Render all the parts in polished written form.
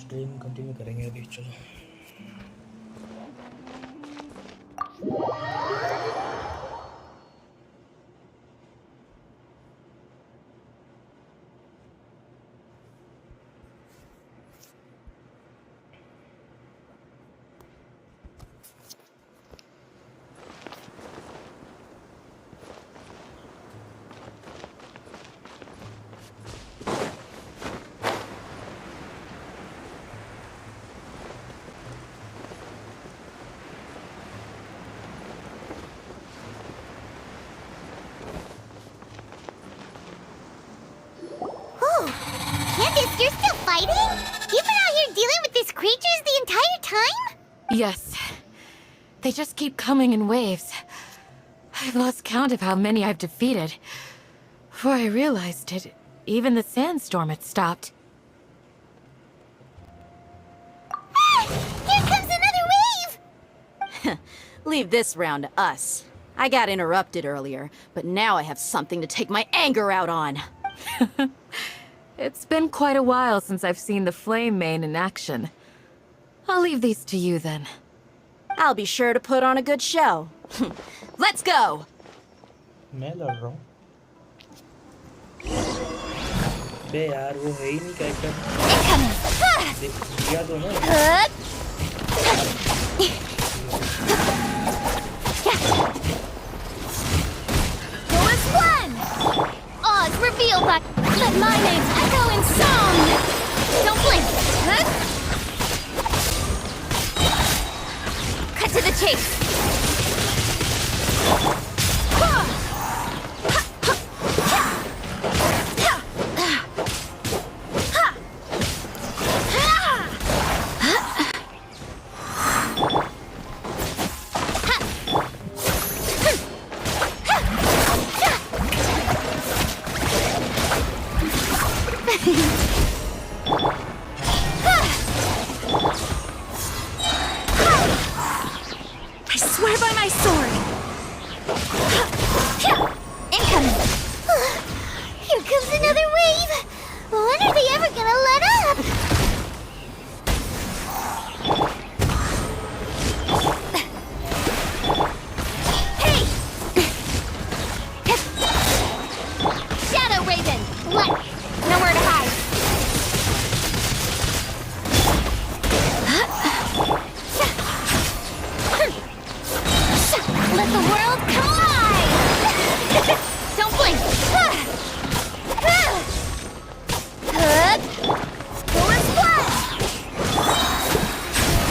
Stream continue करेंगे अभी चलो Candace, you're still fighting? You've been out here dealing with these creatures the entire time? Yes. They just keep coming in waves. I've lost count of how many I've defeated. Before I realized it, even the sandstorm had stopped. Ah! Here comes another wave! Leave this round to us. I got interrupted earlier, but now I have something to take my anger out on. It's been quite a while since I've seen the Flame Main in action. I'll leave these to you then. I'll be sure to put on a good show. Let's go! मैं लड़ रहा हूँ बे यार वो है ही नहीं character दिया तो ना Lowest one! Oz reveal that let my names echo in song! Don't blink! Cut to the chase! I swear by my sword! Incoming! Here comes another wave! When are they ever gonna let up? Hey! Shadow Raven! Nowhere to hide! Let the world collide! Don't blink! Forward splash!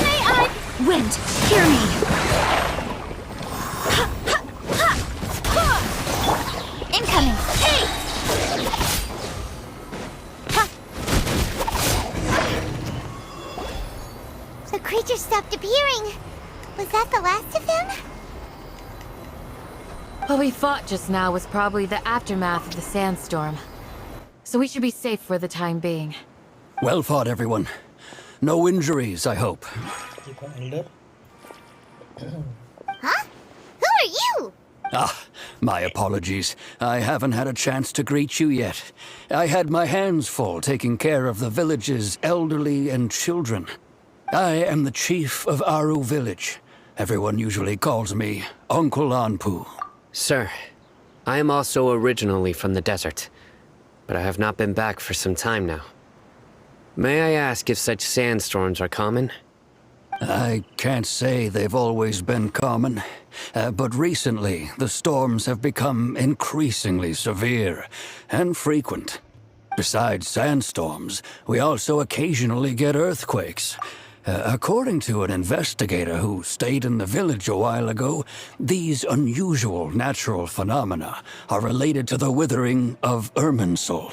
May I... Wind, hear me! Incoming! Hey! The creature stopped appearing. Was that the last of them? What we fought just now was probably the aftermath of the sandstorm. So we should be safe for the time being. Well fought, everyone. No injuries, I hope. ये कौन Elder Huh? Who are you? Ah, my apologies. I haven't had a chance to greet you yet. I had my hands full taking care of the village's elderly and children. I am the chief of Aru village. Everyone usually calls me Uncle Anpu. Sir, I am also originally from the desert, but I have not been back for some time now. May I ask if such sandstorms are common? I can't say they've always been common, but recently the storms have become increasingly severe and frequent. Besides sandstorms, we also occasionally get earthquakes. According to an investigator who stayed in the village a while ago, these unusual natural phenomena are related to the withering of Irminsul.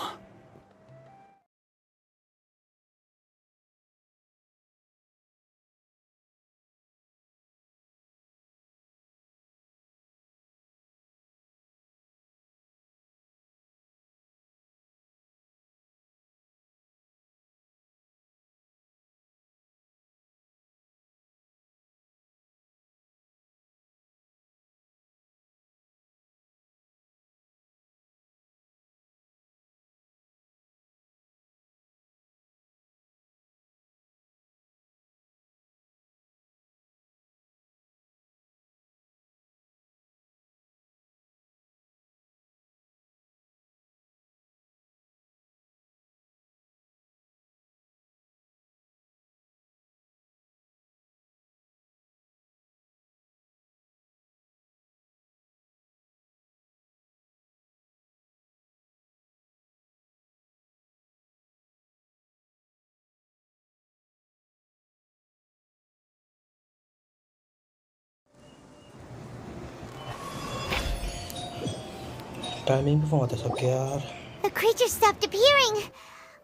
Timing पे phone आता सबके यार. The creature stopped appearing.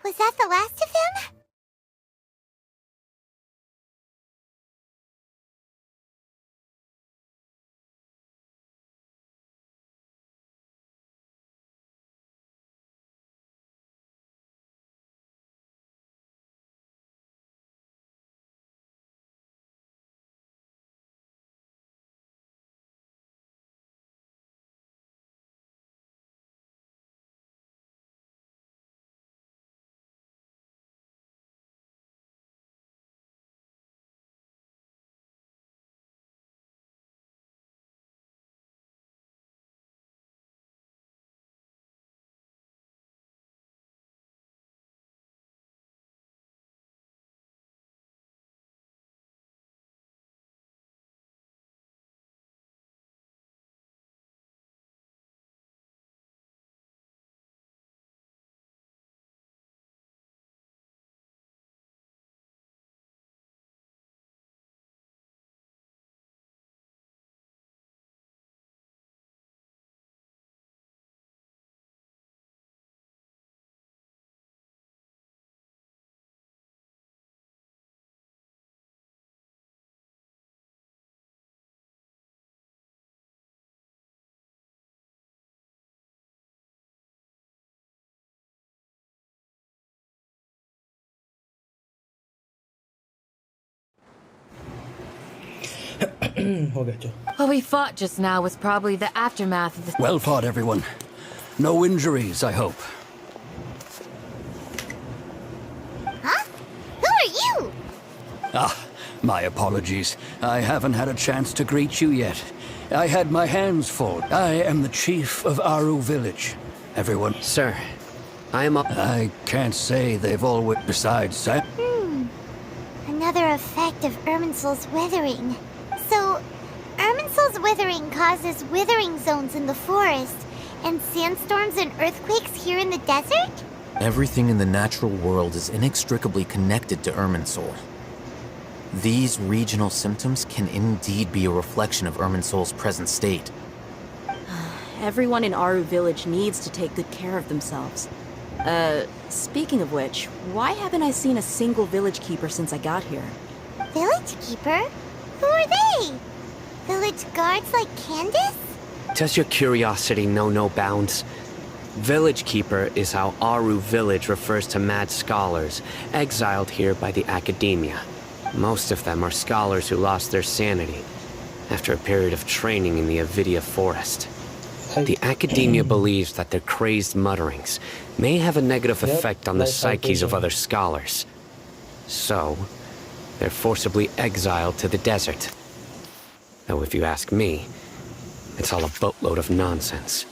Was that the last of them? हो गया चलो. What we fought just now was probably the aftermath of the... Well fought, everyone. No injuries, I hope. Huh? Who are you? Ah, my apologies. I haven't had a chance to greet you yet. I had my hands full. I am the chief of Aru village. Everyone... Sir, I am... I can't say they've always... Besides, Another effect of Irminsul's withering. So, Irminsul's withering causes withering zones in the forest, and sandstorms and earthquakes here in the desert? Everything in the natural world is inextricably connected to Irminsul. These regional symptoms can indeed be a reflection of Irminsul's present state. Everyone in Aru village needs to take good care of themselves. Speaking of which, why haven't I seen a single village keeper since I got here? Village keeper? Who are they? Village guards like Candace? Does your curiosity know no bounds? Village Keeper is how Aru village refers to mad scholars, exiled here by the academia. Most of them are scholars who lost their sanity after a period of training in the Avidia forest. The academia believes that their crazed mutterings may have a negative effect on the psyches of other scholars. So, they're forcibly exiled to the desert. Though if you ask me, it's all a boatload of nonsense.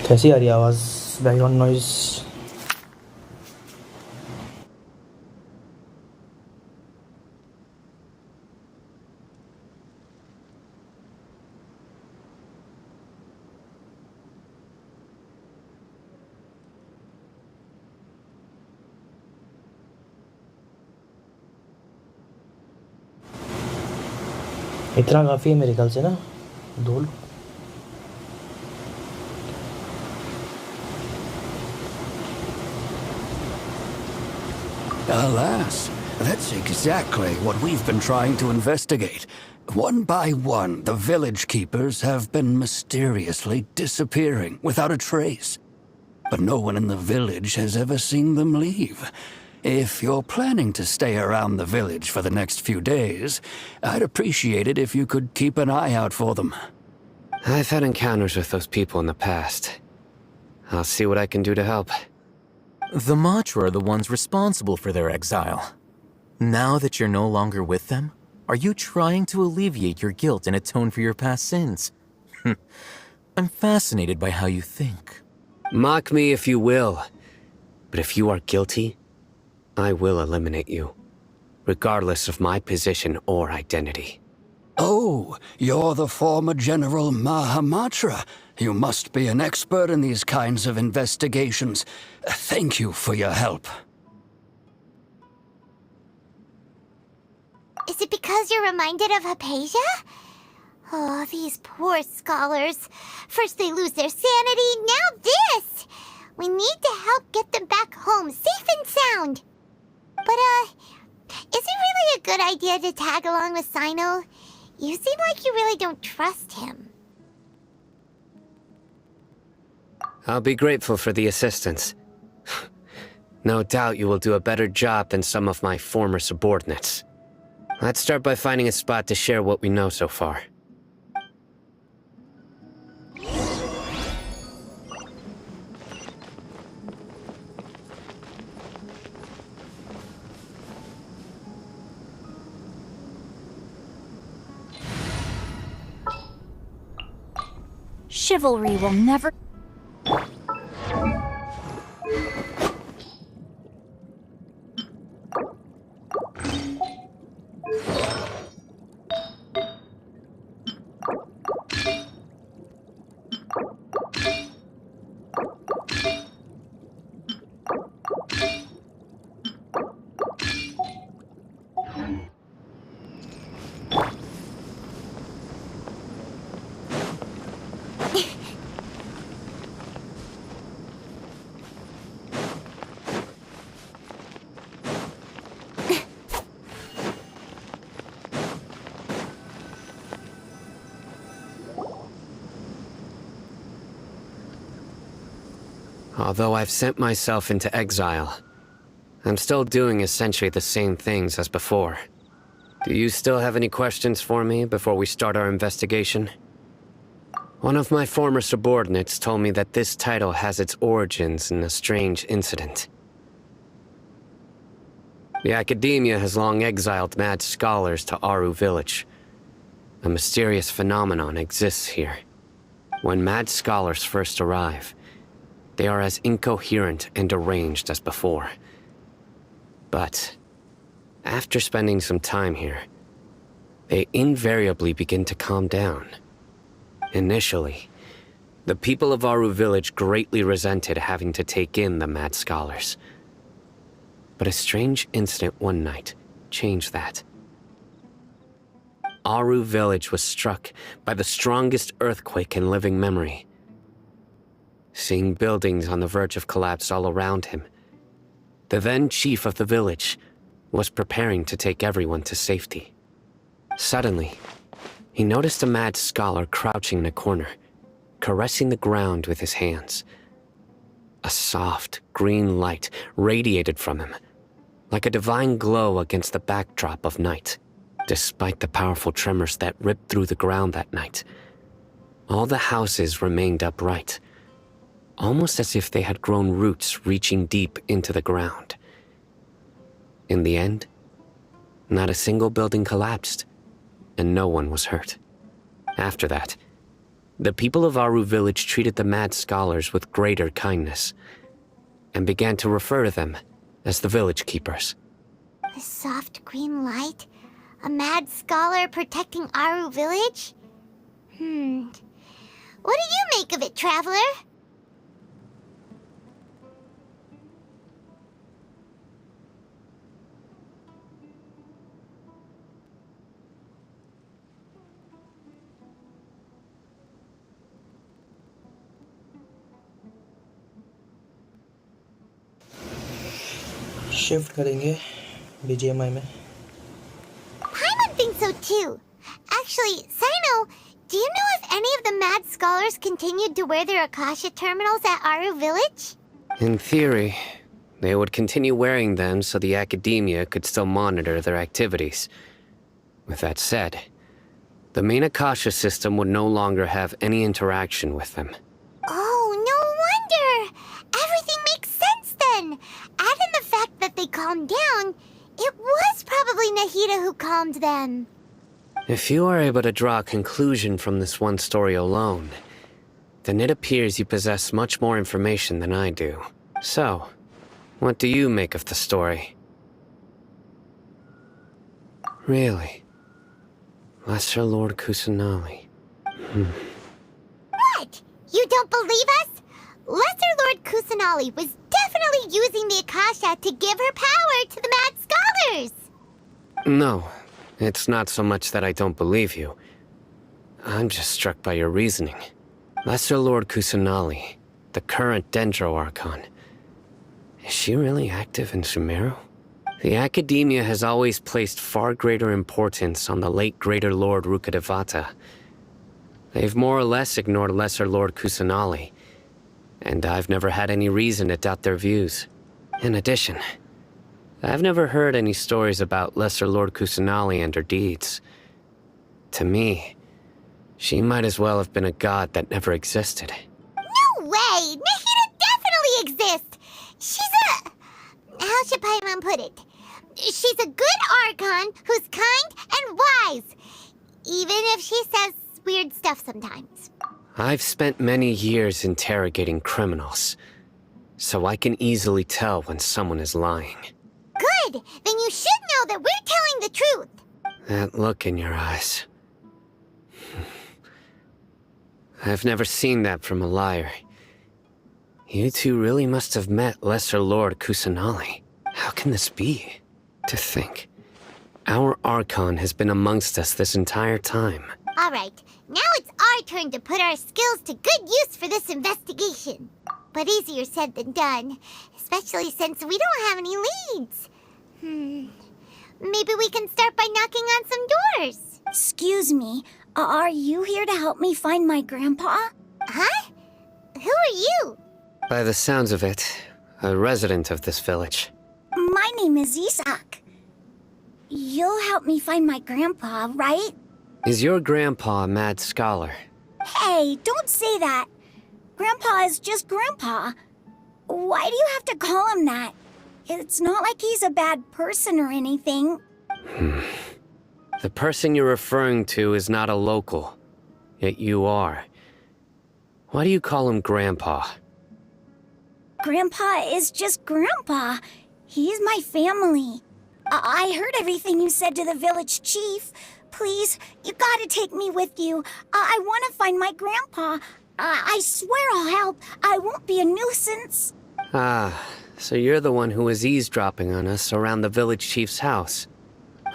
कैसी आ रही है आवाज़ background noise इतना काफ़ी है मेरे ख्याल से ना धूल Alas, that's exactly what we've been trying to investigate. One by one, the village keepers have been mysteriously disappearing without a trace. But no one in the village has ever seen them leave. If you're planning to stay around the village for the next few days, I'd appreciate it if you could keep an eye out for them. I've had encounters with those people in the past. I'll see what I can do to help. The Matra are the ones responsible for their exile. Now that you're no longer with them, are you trying to alleviate your guilt and atone for your past sins? I'm fascinated by how you think. Mock me if you will, but if you are guilty, I will eliminate you, regardless of my position or identity. Oh, you're the former General Mahamatra. You must be an expert in these kinds of investigations. Thank you for your help. Is it because you're reminded of Hypatia? Oh, these poor scholars. First they lose their sanity, now this! We need to help get them back home, safe and sound. But, is it really a good idea to tag along with Sino? You seem like you really don't trust him. I'll be grateful for the assistance. No doubt you will do a better job than some of my former subordinates. Let's start by finding a spot to share what we know so far. Chivalry will never... Although I've sent myself into exile, I'm still doing essentially the same things as before. Do you still have any questions for me before we start our investigation? One of my former subordinates told me that this title has its origins in a strange incident. The Academia has long exiled mad scholars to Aru Village. A mysterious phenomenon exists here. When mad scholars first arrive, they are as incoherent and deranged as before. But after spending some time here, they invariably begin to calm down. Initially, the people of Aru Village greatly resented having to take in the mad scholars. But a strange incident one night changed that. Aru Village was struck by the strongest earthquake in living memory. Seeing buildings on the verge of collapse all around him, the then chief of the village was preparing to take everyone to safety. Suddenly, he noticed a mad scholar crouching in a corner, caressing the ground with his hands. A soft, green light radiated from him, like a divine glow against the backdrop of night. Despite the powerful tremors that ripped through the ground that night, all the houses remained upright, almost as if they had grown roots reaching deep into the ground. In the end, not a single building collapsed, and no one was hurt. After that, the people of Aru Village treated the mad scholars with greater kindness, and began to refer to them as the village keepers. A soft green light? A mad scholar protecting Aru Village? What do you make of it, traveler? Shift करेंगे BGMI में. Paimon thinks so too. Actually, Sino, do you know if any of the mad scholars continued to wear their Akasha terminals at Aru Village? In theory, they would continue wearing them so the academia could still monitor their activities. With that said, the main Akasha system would no longer have any interaction with them. Oh, no wonder! Everything makes sense then! Add in the fact that they calmed down, it was probably Nahida who calmed them. If you are able to draw a conclusion from this one story alone, then it appears you possess much more information than I do. So, what do you make of the story? Really? Lesser Lord Kusanali. What? You don't believe us? Lesser Lord Kusanali was definitely using the Akasha to give her power to the mad scholars! No, it's not so much that I don't believe you. I'm just struck by your reasoning. Lesser Lord Kusanali, the current Dendro Archon. Is she really active in Sumeru? The Academia has always placed far greater importance on the late Greater Lord Rukkhadevata. They've more or less ignored Lesser Lord Kusanali, and I've never had any reason to doubt their views. In addition, I've never heard any stories about Lesser Lord Kusanali and her deeds. To me, she might as well have been a god that never existed. No way! Nahida definitely exists! She's a... how should Paimon put it? She's a good Archon who's kind and wise. Even if she says weird stuff sometimes. I've spent many years interrogating criminals, so I can easily tell when someone is lying. Good! Then you should know that we're telling the truth. That look in your eyes. I've never seen that from a liar. You two really must have met Lesser Lord Kusanali. How can this be? To think, our Archon has been amongst us this entire time. Alright, now it's our turn to put our skills to good use for this investigation. But easier said than done, especially since we don't have any leads. Maybe we can start by knocking on some doors. Excuse me, are you here to help me find my grandpa? Huh? Who are you? By the sounds of it, a resident of this village. My name is Isak. You'll help me find my grandpa, right? Is your grandpa a mad scholar? Hey, don't say that. Grandpa is just Grandpa. Why do you have to call him that? It's not like he's a bad person or anything. The person you're referring to is not a local, yet you are. Why do you call him Grandpa? Grandpa is just Grandpa. He's my family. I heard everything you said to the village chief. Please, you gotta take me with you. I want to find my grandpa. I swear I'll help. I won't be a nuisance. Ah, so you're the one who was eavesdropping on us around the village chief's house.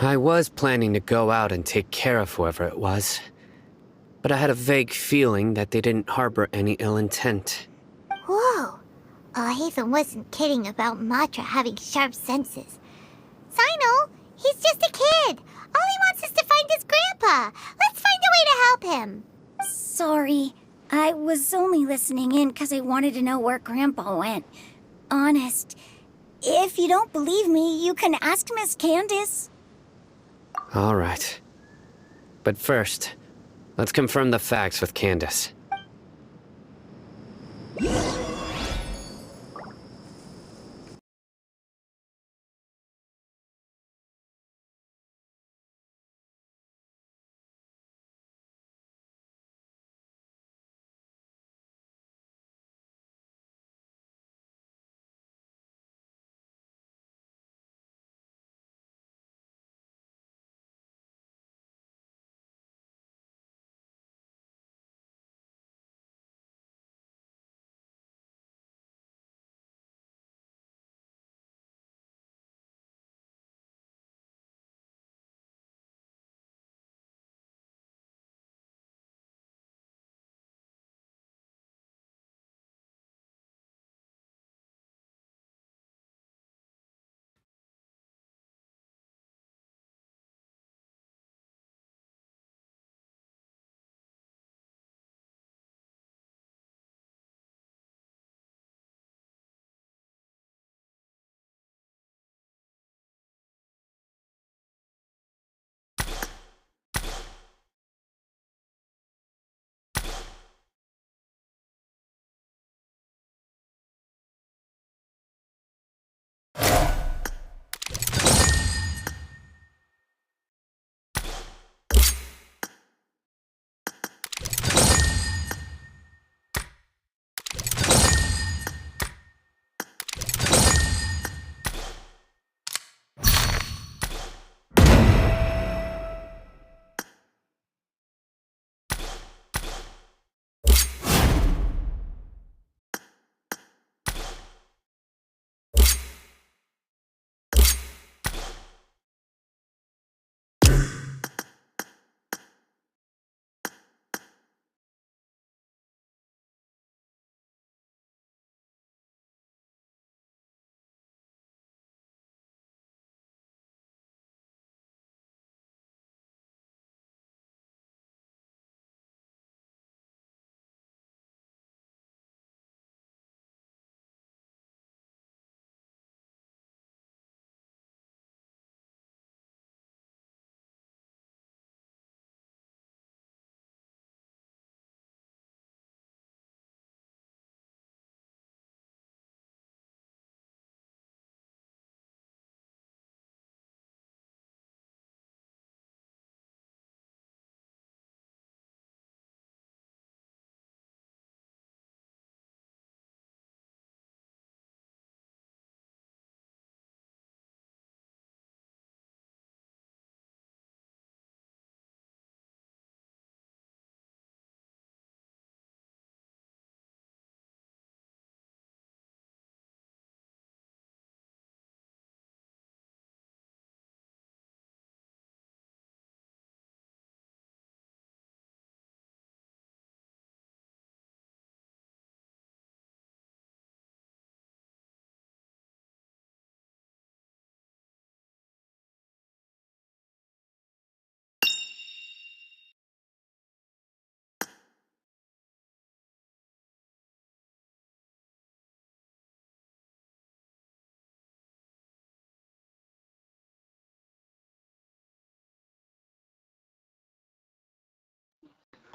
I was planning to go out and take care of whoever it was, but I had a vague feeling that they didn't harbor any ill intent. Whoa. Ethan wasn't kidding about Matra having sharp senses. Sino, he's just a kid. All he wants is to find his grandpa. Let's find a way to help him. Sorry. I was only listening in because I wanted to know where Grandpa went. Honest. If you don't believe me, you can ask Miss Candace. All right. But first, let's confirm the facts with Candace.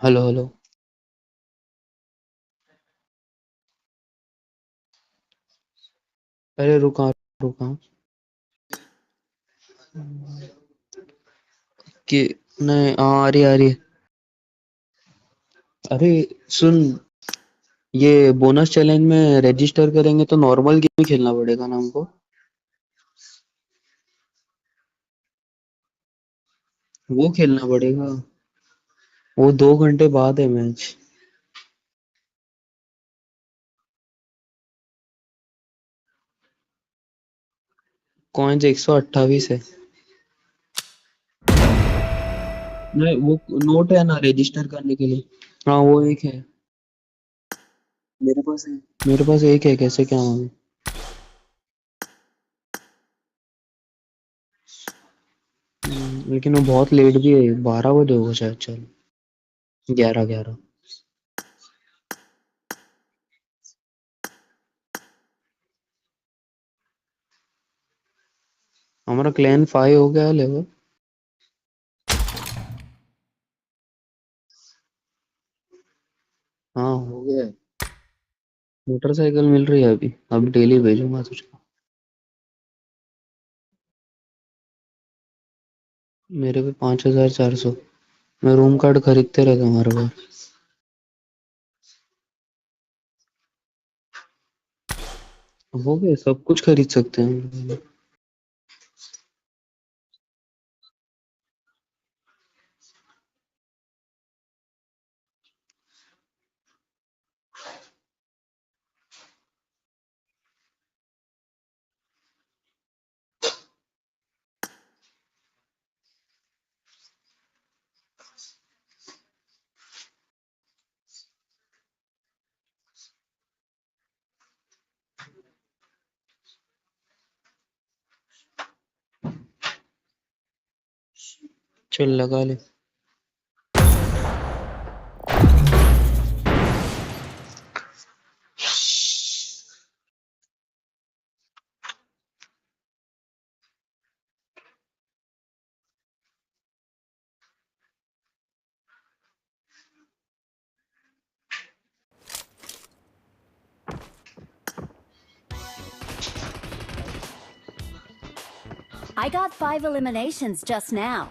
Hello hello. अरे रुका रुका कि नहीं, हाँ आ रही है। अरे सुन, ये बोनस चैलेंज में रजिस्टर करेंगे तो नॉर्मल गेम ही खेलना पड़ेगा ना हमको? वो खेलना पड़ेगा। वो 2 घंटे बाद है मैच। कॉइन्स 128 है। नहीं, वो नोट है ना रजिस्टर करने के लिए। हाँ वो एक है। मेरे पास है। मेरे पास एक है, कैसे क्या मांगे? लेकिन वो बहुत लेट भी है, 12 बजे होगा शायद। चल 11 11। हमारा क्लैन 5 हो गया है लेवल। हाँ हो गया है। मोटरसाइकिल मिल रही है अभी, अब डेली भेजूंगा तुझको। मेरे पे 5400। मैं रूम कार्ड खरीदते रहता हूँ हर बार। हो गए, सब कुछ खरीद सकते हैं। चल लगा ले। I got 5 eliminations just now.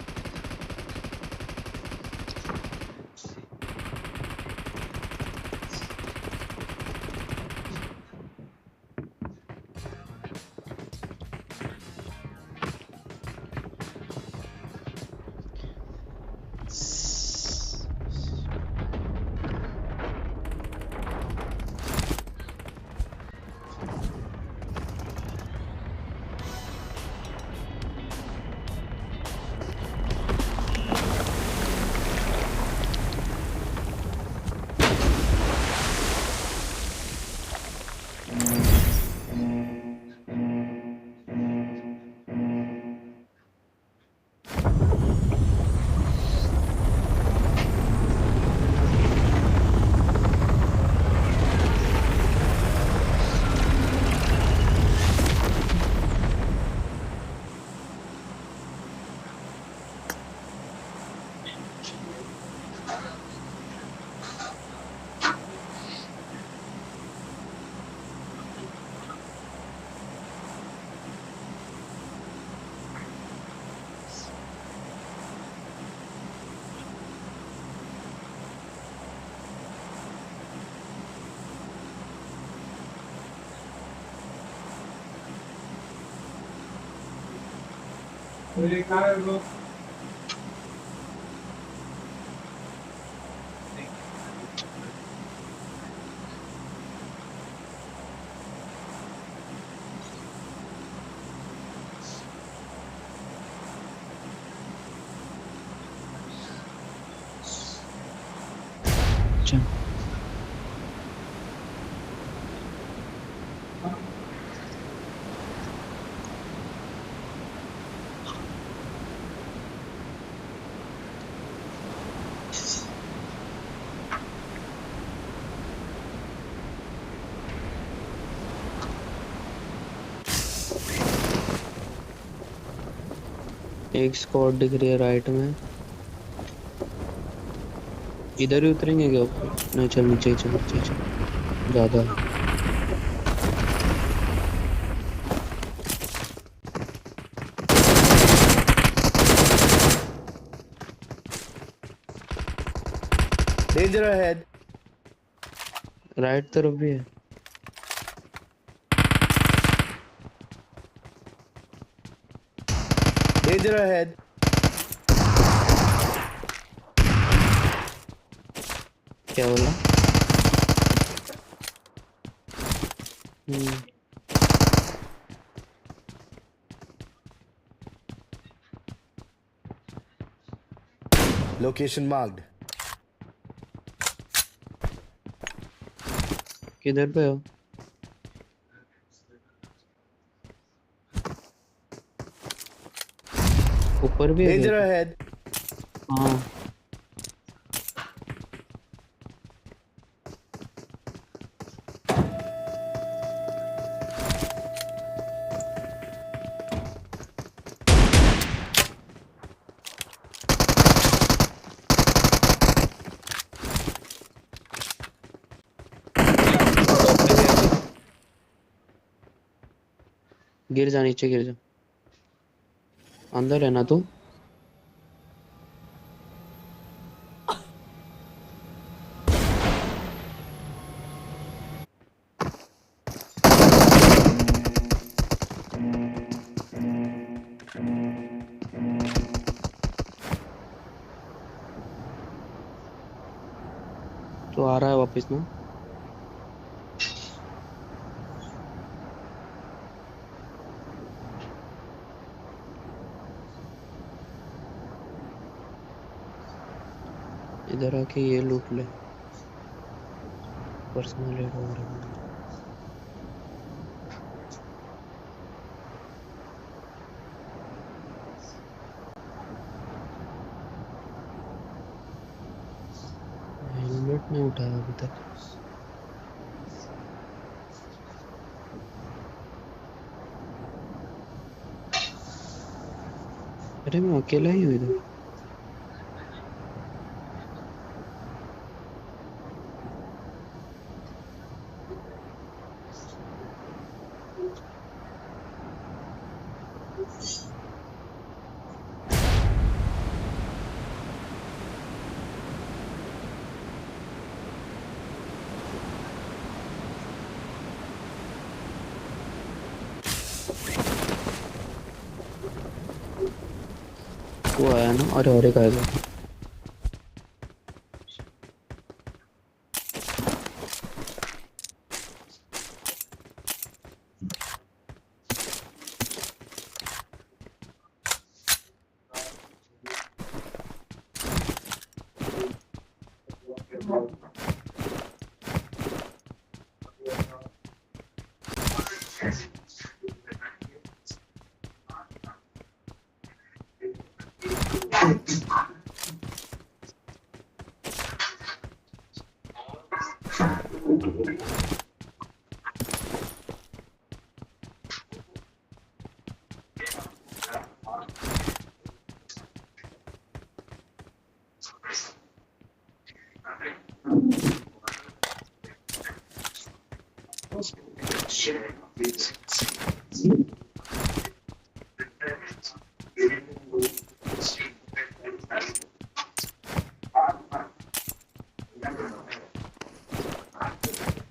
चल एक स्क्वाड दिख रही है राइट में। इधर ही उतरेंगे क्या ऊपर? नहीं चल नीचे ही चल, नीचे ही चल, ज्यादा है। Danger ahead. राइट तरफ भी है। Danger ahead. क्या बोला? हम्म, Location marked. किधर पे हो? ऊपर भी है Danger क्या? ahead. हाँ गिर जा, नीचे गिर जा। अंदर है ना तू? तो आ रहा है वापस ना? इधर आके ये लूट ले। पर्सनल एड हो रहा है। हेलमेट नहीं उठाया अभी तक। अरे मैं अकेला ही हूँ इधर। वो आया ना? अरे और एक आएगा।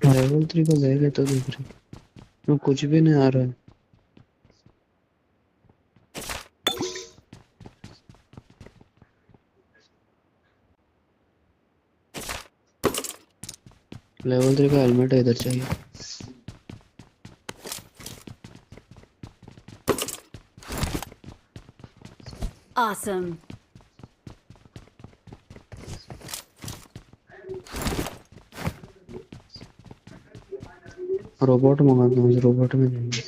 लेवल 3 को ले गए तो देख रहे वो कुछ भी नहीं आ रहा है। लेवल 3 का हेलमेट इधर चाहिए। Awesome. रोबोट मंगाता हूँ, रोबोट में जाएंगे।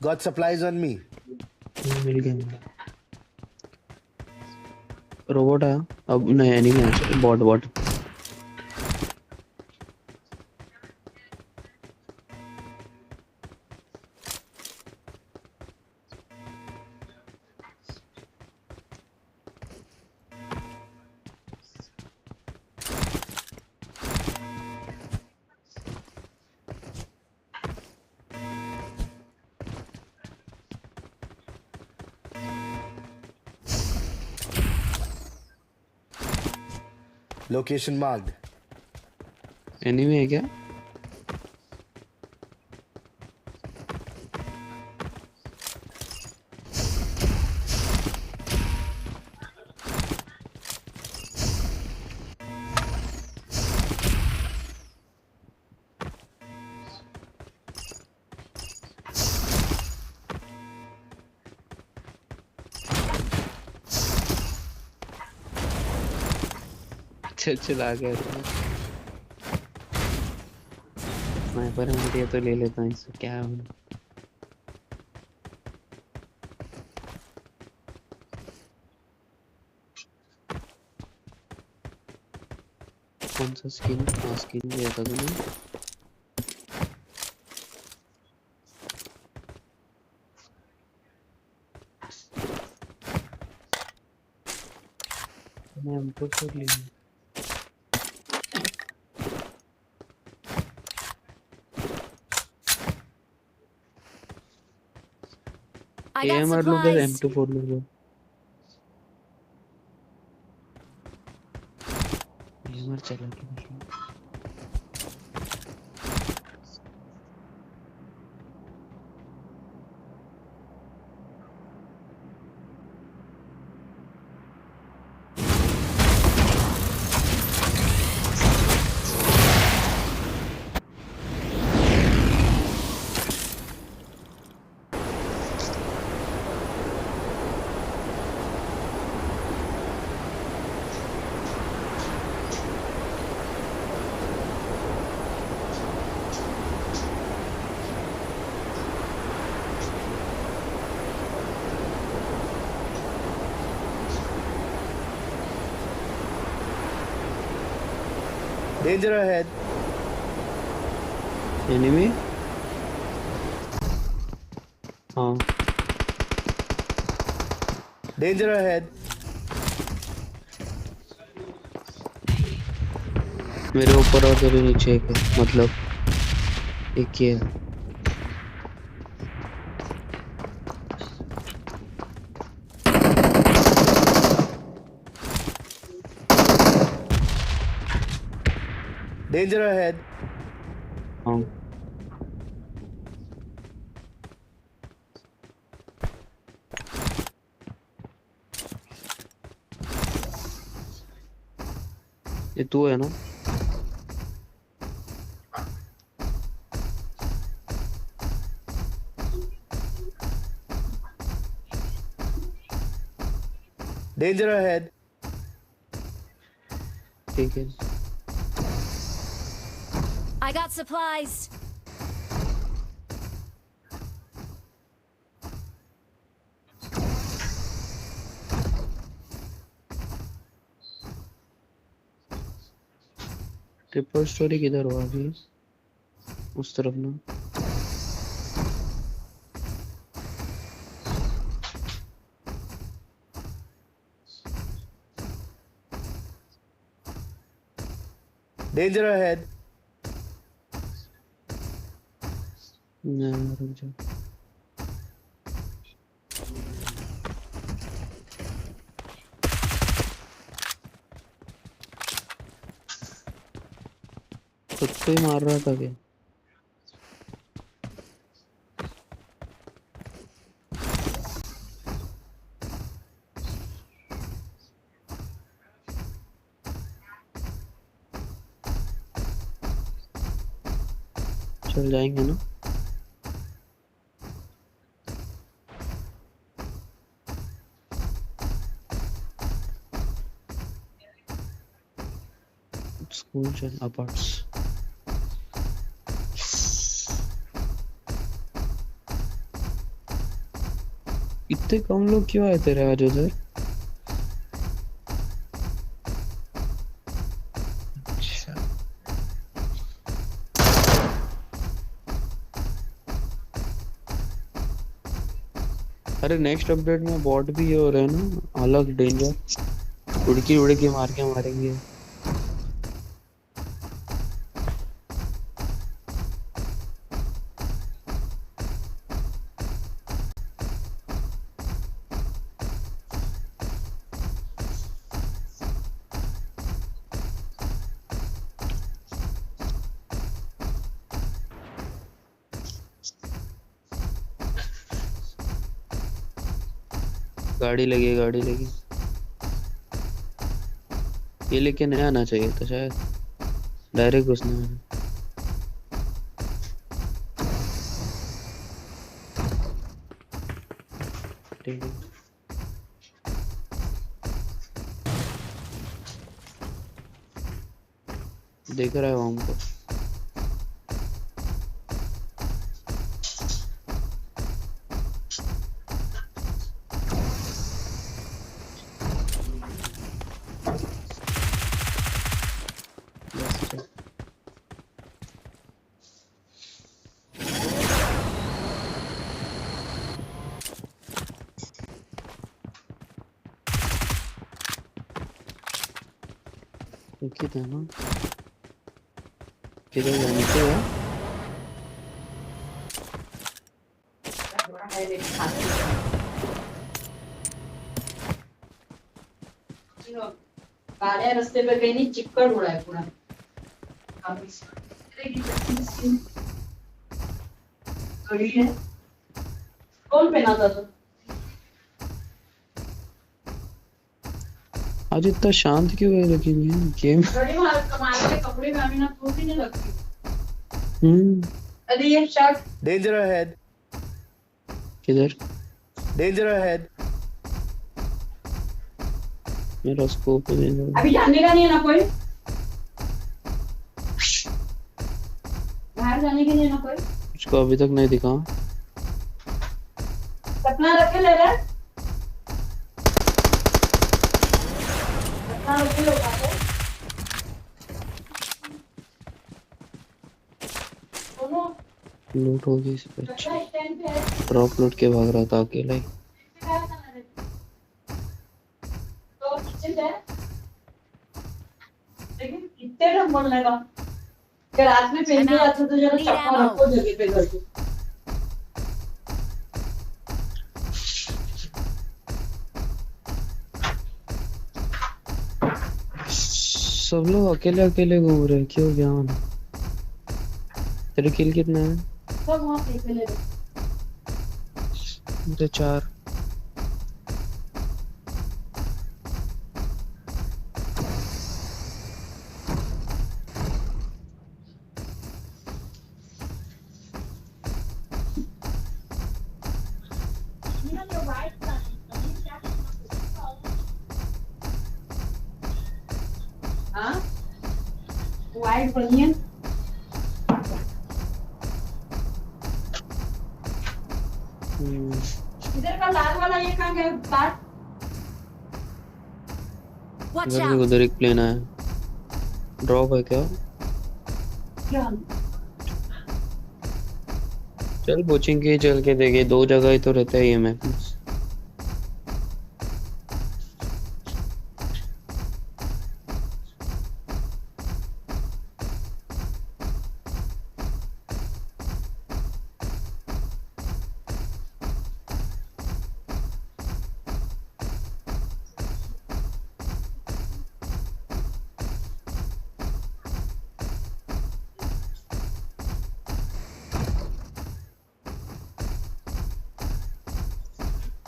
Got supplies on me. मिल गया। रोबोट आया अब नहीं, एनिमी है, bot bot. Location marked. Enemy है क्या? चल आ गया स्नाइपर है तो ले लेता हूँ इससे क्या है। कौन सा स्किन? हाँ स्किन दिया था तुमने। मैं हमको कर लिया। I got AMR लो क्या supplies. M24 लो? AMR चला के मतलब। Danger ahead. एनिमी? हाँ Danger ahead. मेरे ऊपर और तेरे नीचे एक है, मतलब एक ही है। Danger ahead. हाँ ये तू है ना? Danger ahead. ठीक है। I got supplies. Triple storey किधर हुआ अभी? उस तरफ ना। Danger ahead. ना रुक जा। खुद को ही मार रहा था क्या? चल जाएंगे ना? स्कूल चल अपार्ट्स। इतने कम लोग क्यों आए तेरे आज उधर? अच्छा अरे नेक्स्ट अपडेट में बॉट भी ये हो रहे हैं ना, अलग डेंजर। उड़की मार के मारेंगे। गाड़ी लगी, गाड़ी लगी। ये लेके नहीं आना चाहिए था शायद, डायरेक्ट घुसना है। ठीक है, देख रहा है वो हमको। एक ही था ना, किधर जाने से है? गाड्या रस्ते पे कहीं नहीं, चिक्कड़ हो रहा है पूरा। घड़ी है, कौन पहना था तो? आज इतना शांत क्यों है लगी हुई है गेम? घड़ी मार कमाल के कपड़े में अभी ना भी नहीं लगती। अरे ये शर्ट। Danger ahead. किधर? Danger ahead. मेरा स्कोप है नहीं। अभी जाने का नहीं है ना कोई, बाहर जाने के लिए ना कोई। उसको अभी तक नहीं दिखा। सपना रखे ले रहा है, सपना रखे लोग आते हैं। दोनों लूट हो गई इस पे। सपना स्टैंड पे है। ड्रॉप लूट के भाग रहा था अकेला ही। तो किचन है, लेकिन कितने रंग बोलने का कि रात में पहन के जाते तो जरा चप्पा रखो जगह पे करके। सब लोग अकेले अकेले घूम रहे हैं, क्यों ज्ञान? तेरे किल कितना है? सब वहाँ पे अकेले रहे। मुझे 4। हाँ, वाइट बनियन। इधर का लाल वाला ये कहाँ गया बात? Watch इधर से out! उधर एक प्लेन आया। ड्रॉप है क्या? क्या? चल कोचिंग के चल के देखे, 2 जगह ही तो रहता है ये मैप में।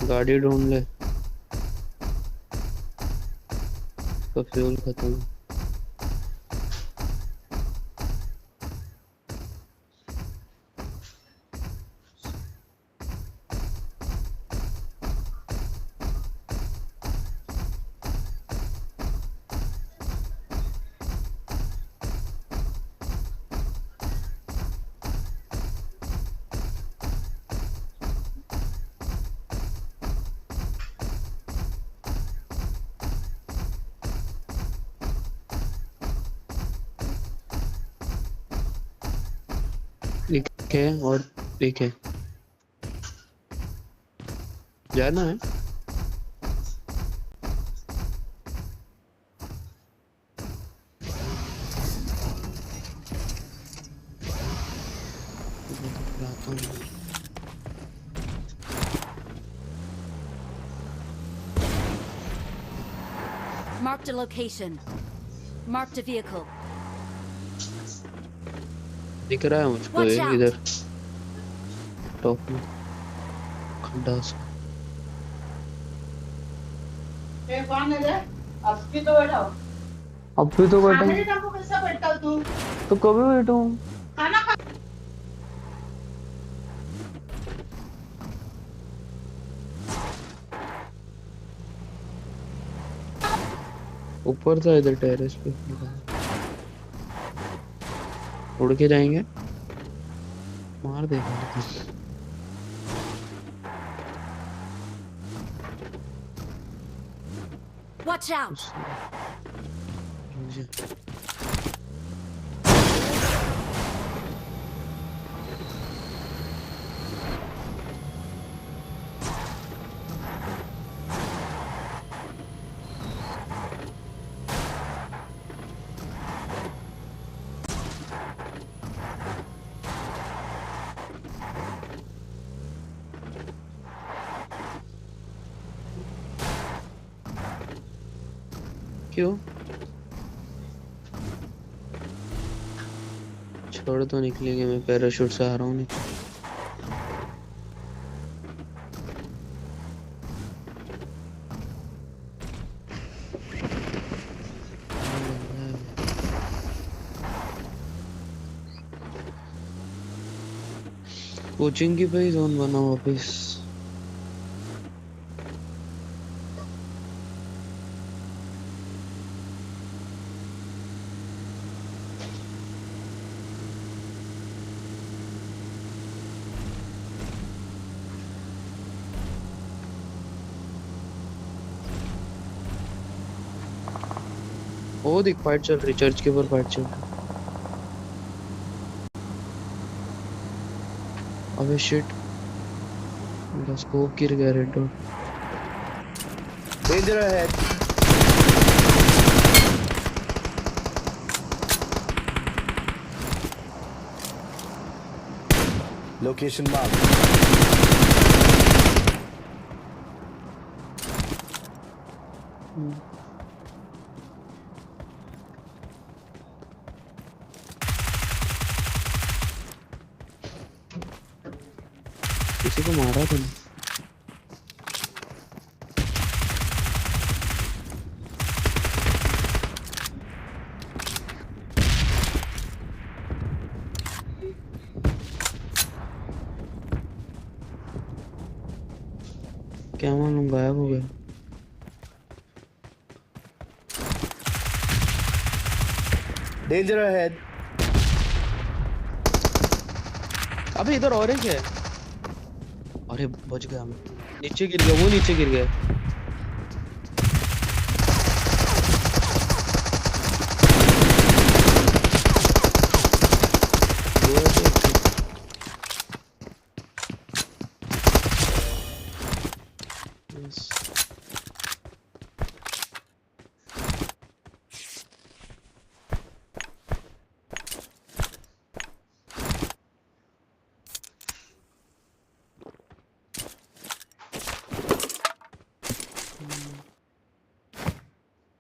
गाड़ी ढूंढ ले, उसका फ्यूल खत्म है। एक है और एक है, जाना है। Marked a location. Marked a vehicle. दिख रहा है मुझको Watch ये out. इधर टॉप में खड्डा सा। ये कौन है रे? अब भी तो बैठा हो। अब भी तो बैठा खाने हूँ। के टाइम को कैसा बैठा हो तू? तो कभी बैठा हूँ। खाना खा। ऊपर था इधर टेरेस पे। उड़ के जाएंगे, मार देगा लेकिन। Watch out! उससे- रुक जा। क्यों? छोड़ तो निकलेंगे, मैं पैराशूट से आ रहा हूँ। कोचिंग की भाई जोन बना वापस। ओ देख, फाइट चल रही, चर्च के ऊपर फाइट चल रही। अबे शिट, मेरा स्कोप गिर गया। Red dot. Danger ahead. Location marked. किसी को मारा तूने? क्या मालूम, गायब हो गया। Danger ahead. अबे इधर और एक है। अरे बच गया मैं। नीचे गिर गया, वो नीचे गिर गया। वो है तो- Yes.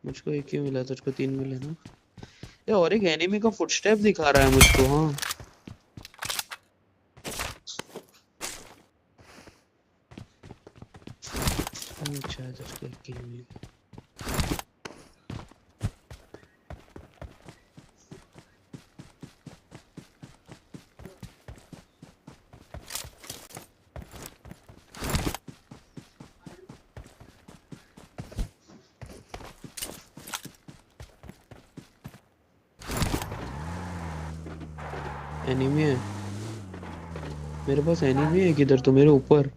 मुझको एक ही मिला, तुझको 3 मिले ना। ये और एक एनिमी का फुटस्टेप दिखा रहा है मुझको। हाँ अच्छा, तुझको एक ही मिल गया। एनिमी है मेरे पास। एनिमी है किधर? तो मेरे ऊपर।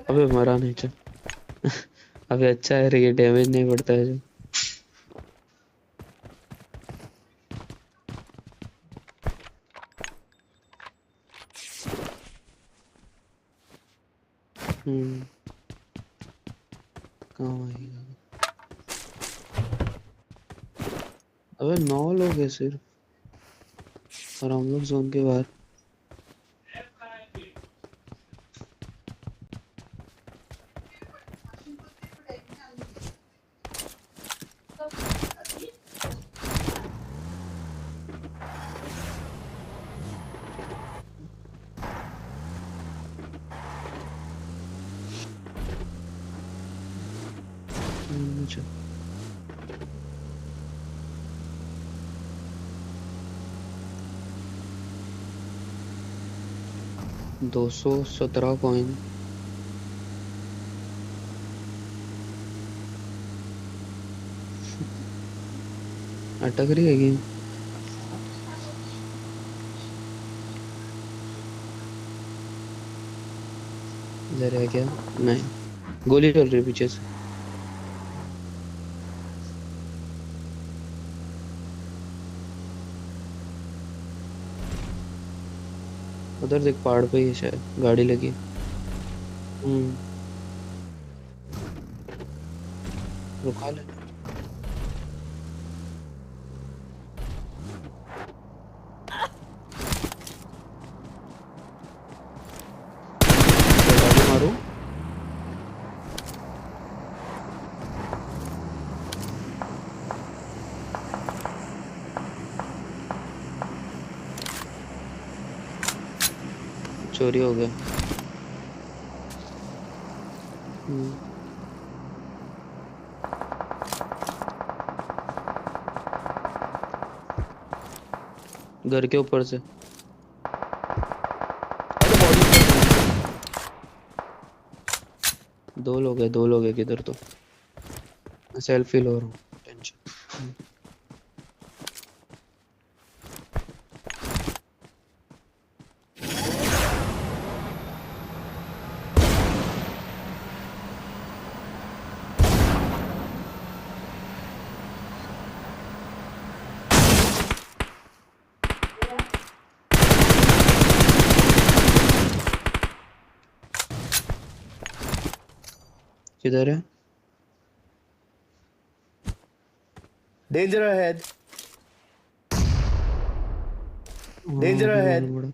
अबे मरा नहीं, चल। अबे अच्छा है रे, ये डैमेज नहीं पड़ता है जो। काम आएगा। अबे 9 लोग हैं सिर्फ, और हम लोग जोन के बाहर। मुझे 217 कॉइन। अटक रही है गेम। इधर है क्या? नहीं, गोली चल रही है पीछे से। उधर देख, पहाड़ पे ही है शायद, गाड़ी लगी है। रुका ले। गाड़ी मारो। चोरी हो गया। घर के ऊपर से। दो लोग है किधर तो। सेल्फी लो रहा हूँ, टेंशन। किधर है? Danger ahead. Danger अभी ahead. जाना पड़ा।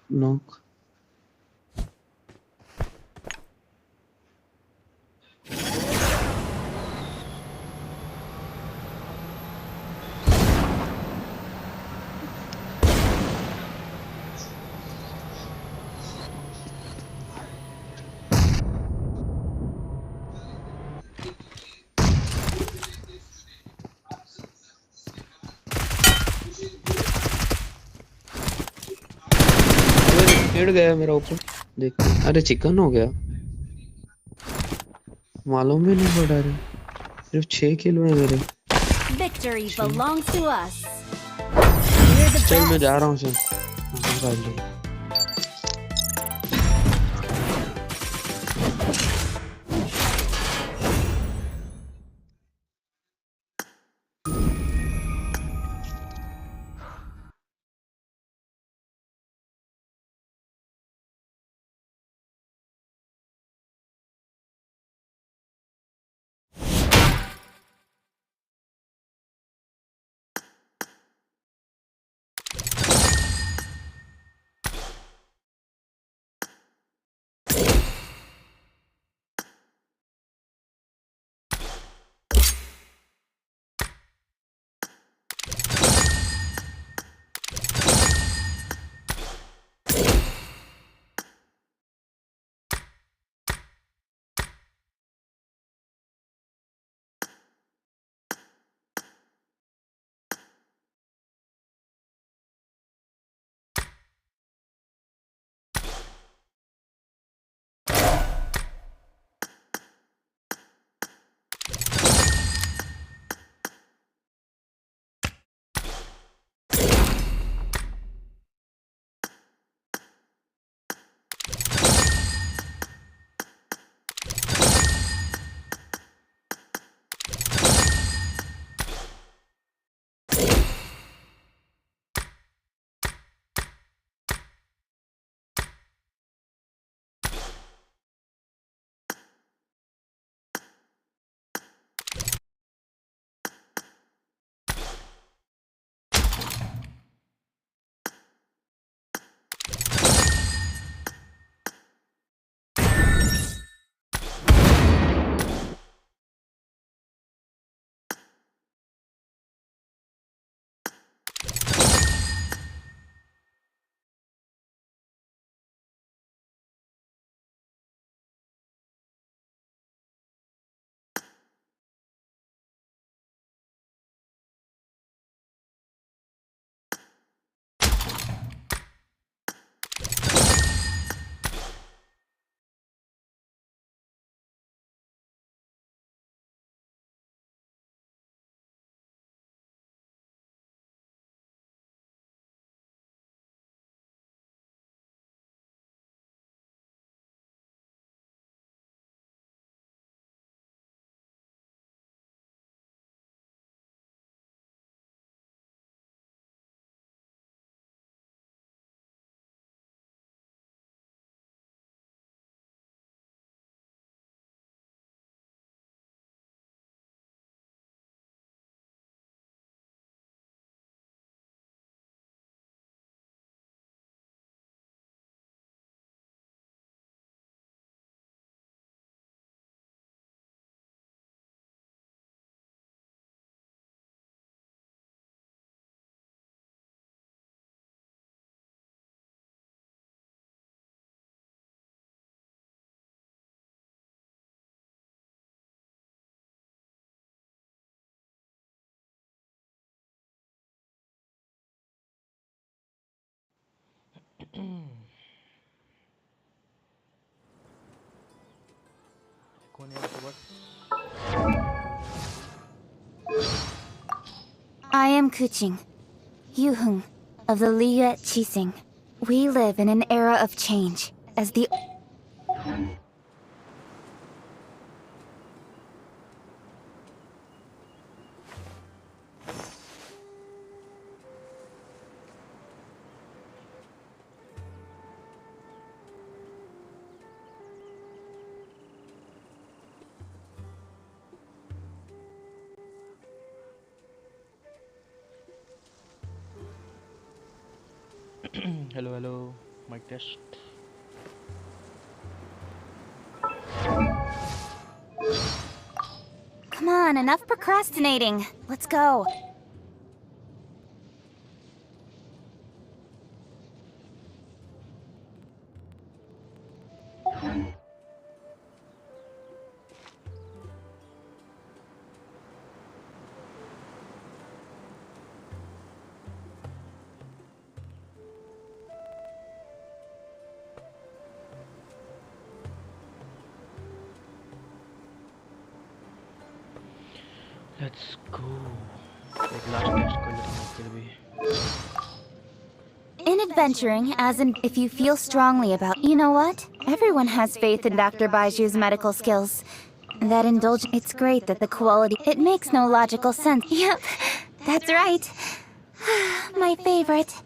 नॉक। पेड़ गया मेरा ऊपर, देखते। अरे चिकन हो गया, मालूम भी नहीं पड़ा। रहे सिर्फ 6 किलो है मेरे। Victory belongs to us. चल मैं जा रहा हूँ। चल कौन है आपके पास? I am Kuching, Yuhung, of the Liya Chising. We live in an era of change, as the... Hello, hello. Mic test. Come on, enough procrastinating. Let's go. Let's go. एक last test कर लेते हैं फिर भी. In adventuring, as in if you feel strongly about... You know what? Everyone has faith in Dr. Baiju's medical skills. That indulge... It's great that the quality... It makes no logical sense. Yep, that's right. My favorite.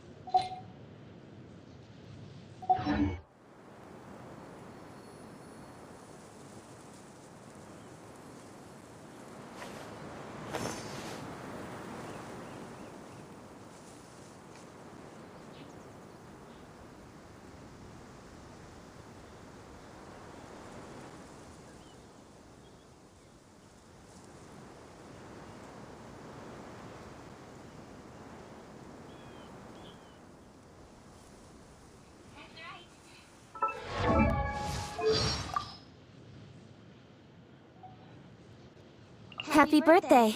Happy birthday.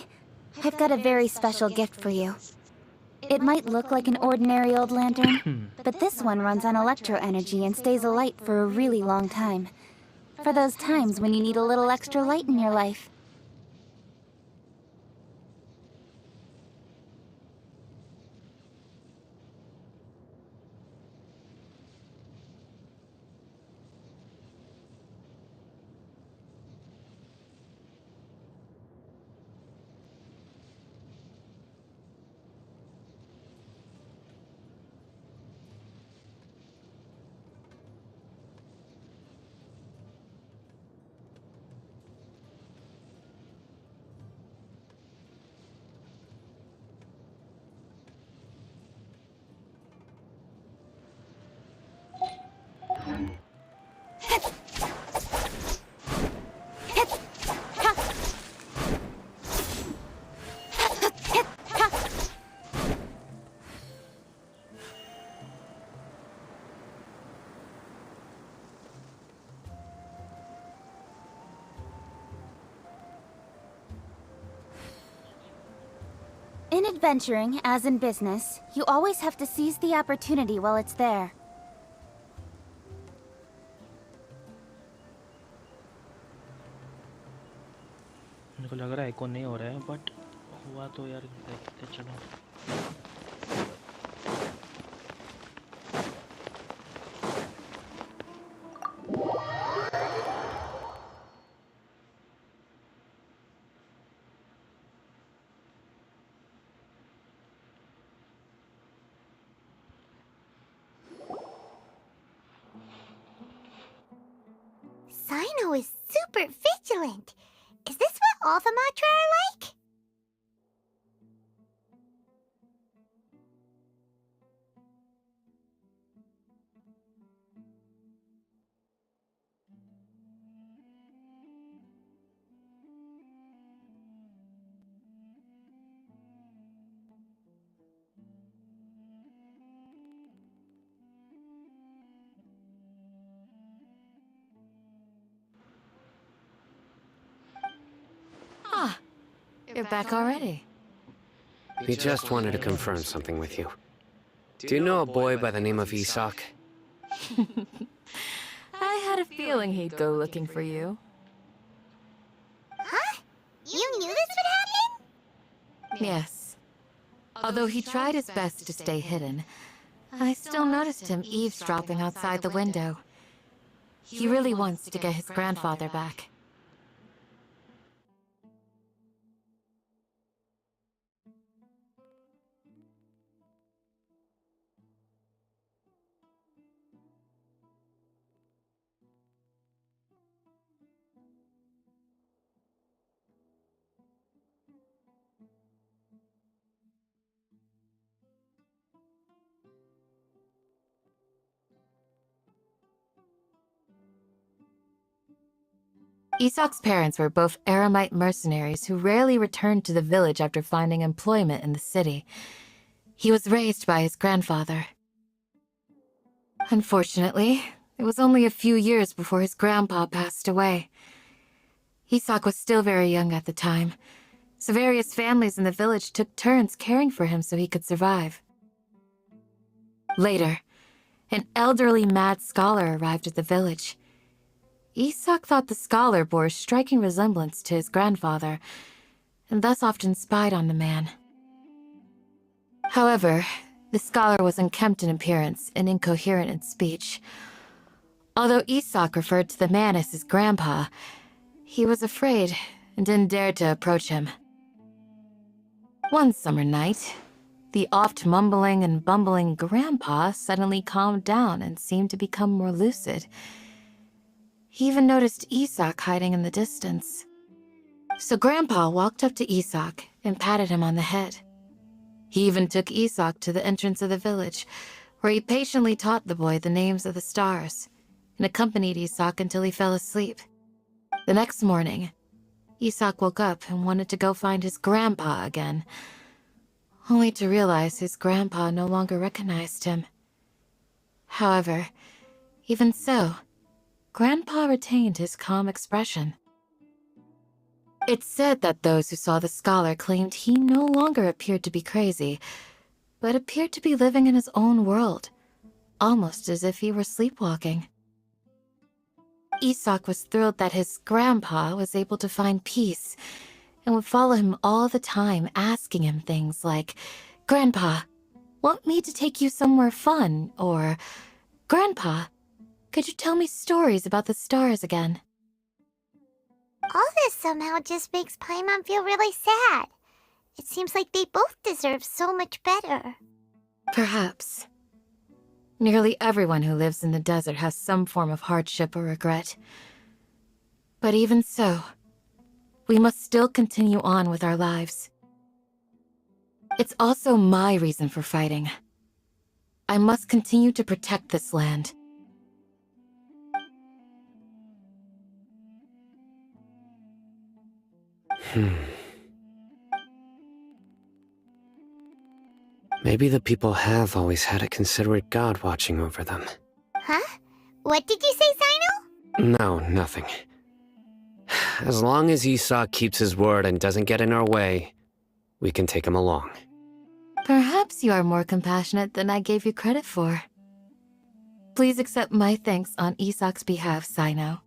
I've got a very special gift for you. It might look like an ordinary old lantern, but this one runs on electro energy and stays alight for a really long time. For those times when you need a little extra light in your life. In adventuring, as in business, you always have to seize the opportunity while it's there. मेरे को लग रहा है icon नहीं हो रहा है, but हुआ तो यार देखते चलो. Sino is super vigilant. Is this what all the Matra are like? Ah, you're back already. We just wanted to confirm something with you. Do you know a boy by the name of Isak? I had a feeling he'd go looking for you. Huh? You knew this would happen? Yes. Although he tried his best to stay hidden, I still noticed him eavesdropping outside the window. He really wants to get his grandfather back. Isak's parents were both Aramite mercenaries who rarely returned to the village after finding employment in the city. He was raised by his grandfather. Unfortunately, it was only a few years before his grandpa passed away. Isak was still very young at the time, so various families in the village took turns caring for him so he could survive. Later, an elderly mad scholar arrived at the village. Isak thought the scholar bore a striking resemblance to his grandfather, and thus often spied on the man. However, the scholar was unkempt in appearance and incoherent in speech. Although Isak referred to the man as his grandpa, he was afraid and didn't dare to approach him. One summer night, the oft mumbling and bumbling grandpa suddenly calmed down and seemed to become more lucid. He even noticed Isak hiding in the distance. So Grandpa walked up to Isak and patted him on the head. He even took Isak to the entrance of the village, where he patiently taught the boy the names of the stars, and accompanied Isak until he fell asleep. The next morning, Isak woke up and wanted to go find his grandpa again, only to realize his grandpa no longer recognized him. However, even so, Grandpa retained his calm expression. It's said that those who saw the scholar claimed he no longer appeared to be crazy, but appeared to be living in his own world, almost as if he were sleepwalking. Isak was thrilled that his grandpa was able to find peace, and would follow him all the time, asking him things like, "Grandpa, want me to take you somewhere fun?" or, "Grandpa, could you tell me stories about the stars again?" All this somehow just makes Paimon feel really sad. It seems like they both deserve so much better. Perhaps. Nearly everyone who lives in the desert has some form of hardship or regret. But even so, we must still continue on with our lives. It's also my reason for fighting. I must continue to protect this land. Maybe the people have always had a considerate god watching over them. Huh? What did you say, Sino? No, nothing. As long as Esau keeps his word and doesn't get in our way, we can take him along. Perhaps you are more compassionate than I gave you credit for. Please accept my thanks on Isak's behalf, Sino.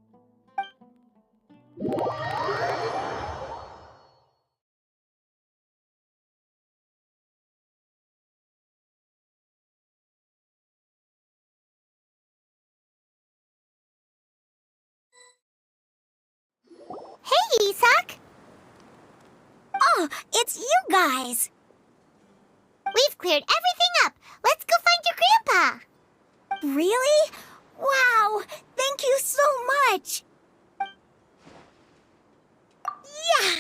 Hey, Isak! Oh, it's you guys! We've cleared everything up. Let's go find your grandpa. Really? Wow! Thank you so much! Yeah!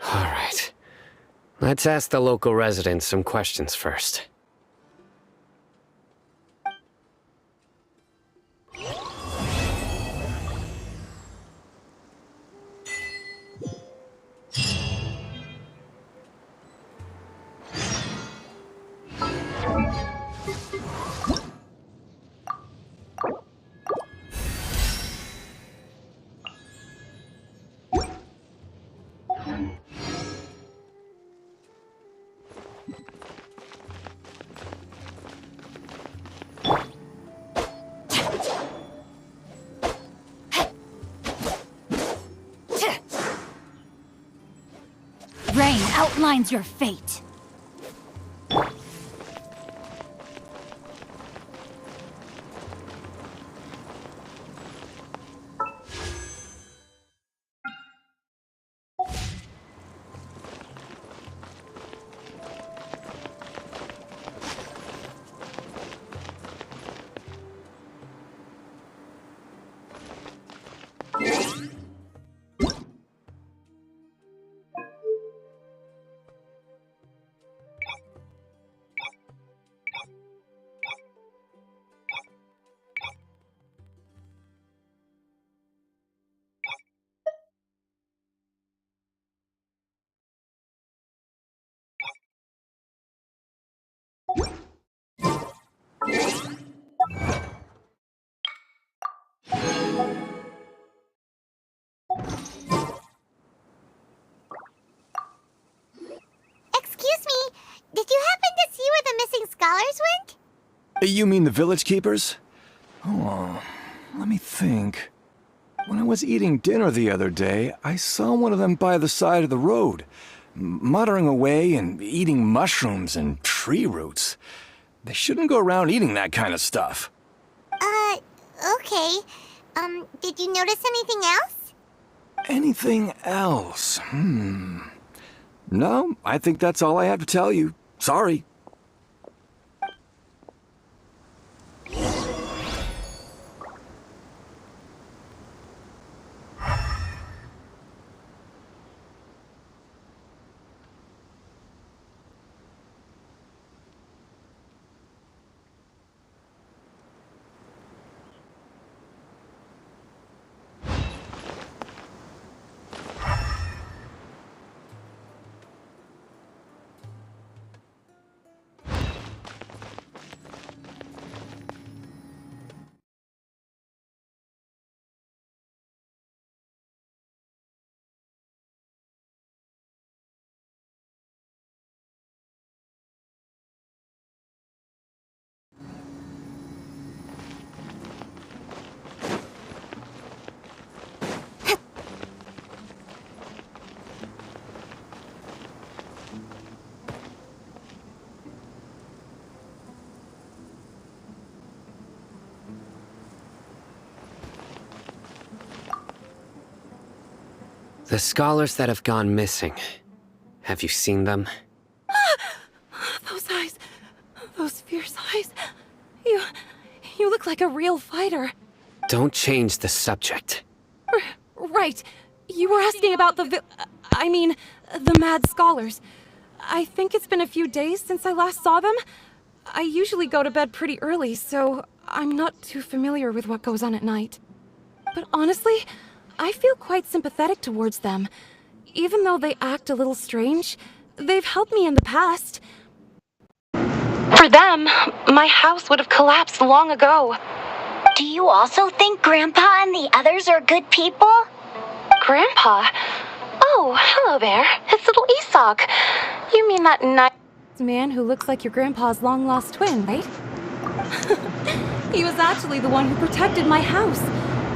Alright. Let's ask the local residents some questions first. Rain outlines your fate. Excuse me, did you happen to see where the missing scholars went? You mean the village keepers? Oh, let me think. When I was eating dinner the other day, I saw one of them by the side of the road, muttering away and eating mushrooms and tree roots. They shouldn't go around eating that kind of stuff. Okay. Did you notice anything else? Anything else? No, I think that's all I have to tell you. Sorry. The scholars that have gone missing. Have you seen them? Those eyes. Those fierce eyes. You look like a real fighter. Don't change the subject. Right. You were asking about the mad scholars. I think it's been a few days since I last saw them. I usually go to bed pretty early, so I'm not too familiar with what goes on at night. But honestly, I feel quite sympathetic towards them. Even though they act a little strange, they've helped me in the past. For them, my house would have collapsed long ago. Do you also think Grandpa and the others are good people? Grandpa? Oh, hello there. It's little Isak. You mean that nice man who looks like your grandpa's long-lost twin, right? He was actually the one who protected my house.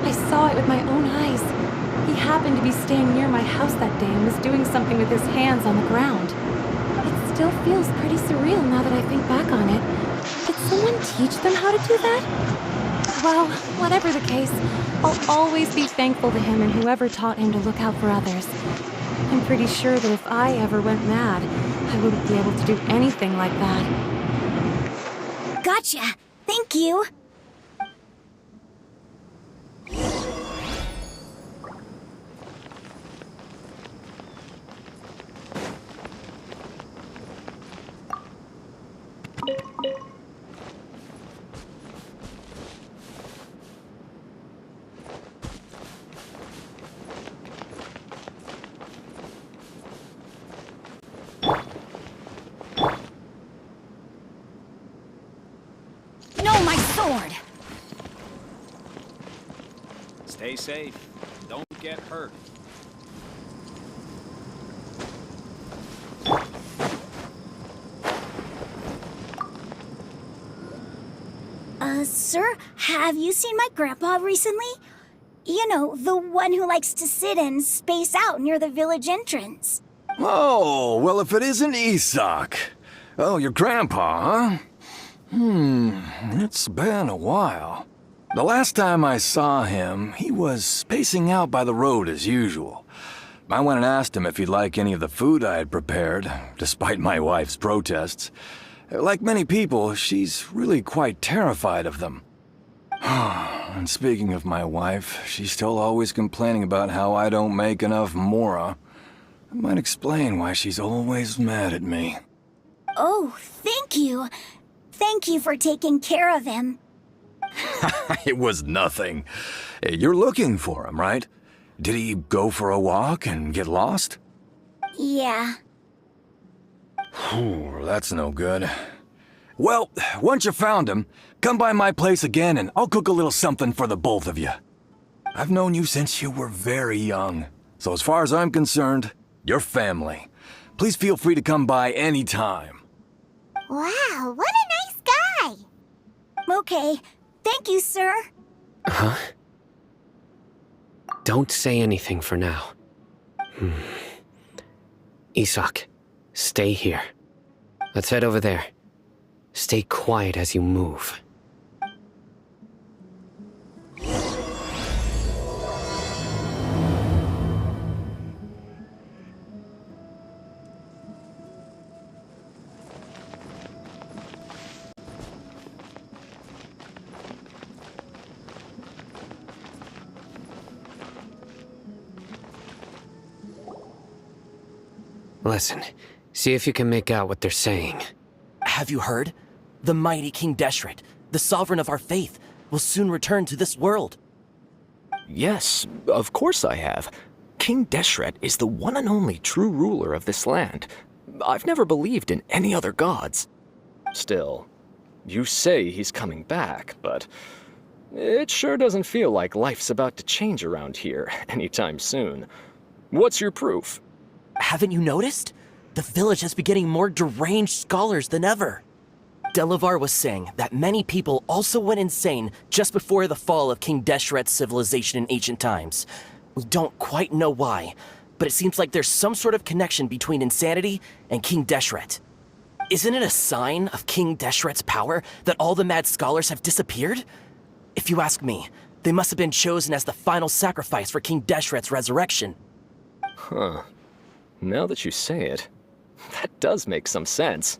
I saw it with my own eyes. He happened to be staying near my house that day and was doing something with his hands on the ground. It still feels pretty surreal now that I think back on it. Did someone teach them how to do that? Well, whatever the case, I'll always be thankful to him and whoever taught him to look out for others. I'm pretty sure that if I ever went mad, I wouldn't be able to do anything like that. Gotcha. Thank you. No, my sword! Stay safe. Don't get hurt. Sir, have you seen my grandpa recently? You know, the one who likes to sit and space out near the village entrance. Oh, well, if it isn't Isak. Oh, your grandpa, huh? It's been a while. The last time I saw him, he was spacing out by the road as usual. I went and asked him if he'd like any of the food I had prepared, despite my wife's protests. Like many people, she's really quite terrified of them. And speaking of my wife, she's still always complaining about how I don't make enough mora. That might explain why she's always mad at me. Oh, thank you. Thank you for taking care of him. It was nothing. You're looking for him, right? Did he go for a walk and get lost? Yeah. That's no good. Well, once you found him, come by my place again and I'll cook a little something for the both of you. I've known you since you were very young, so as far as I'm concerned, you're family. Please feel free to come by anytime. Wow, what a nice guy! Okay. Thank you, sir. Huh? Don't say anything for now. Isak, stay here. Let's head over there. Stay quiet as you move. Listen, see if you can make out what they're saying. Have you heard? The mighty King Deshret, the sovereign of our faith, will soon return to this world. Yes, of course I have. King Deshret is the one and only true ruler of this land. I've never believed in any other gods. Still, you say he's coming back, but it sure doesn't feel like life's about to change around here anytime soon. What's your proof? Haven't you noticed? The village has been getting more deranged scholars than ever. Delavar was saying that many people also went insane just before the fall of King Deshret's civilization in ancient times. We don't quite know why, but it seems like there's some sort of connection between insanity and King Deshret. Isn't it a sign of King Deshret's power that all the mad scholars have disappeared? If you ask me, they must have been chosen as the final sacrifice for King Deshret's resurrection. Huh. Now that you say it, that does make some sense.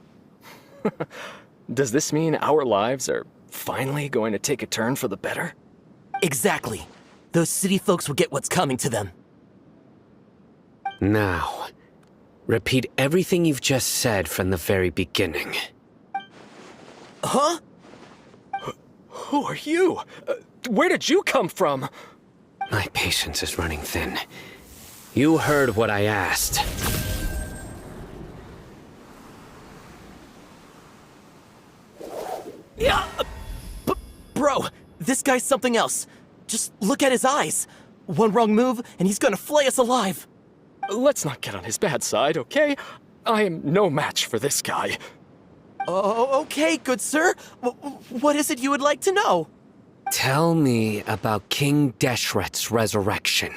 Does this mean our lives are finally going to take a turn for the better? Exactly. Those city folks will get what's coming to them. Now, repeat everything you've just said from the very beginning. Huh? Who are you? Where did you come from? My patience is running thin. You heard what I asked. Yeah, bro, this guy's something else. Just look at his eyes. One wrong move, and he's gonna flay us alive. Let's not get on his bad side, okay? I am no match for this guy. Oh, okay, good sir. What is it you would like to know? Tell me about King Deshret's resurrection.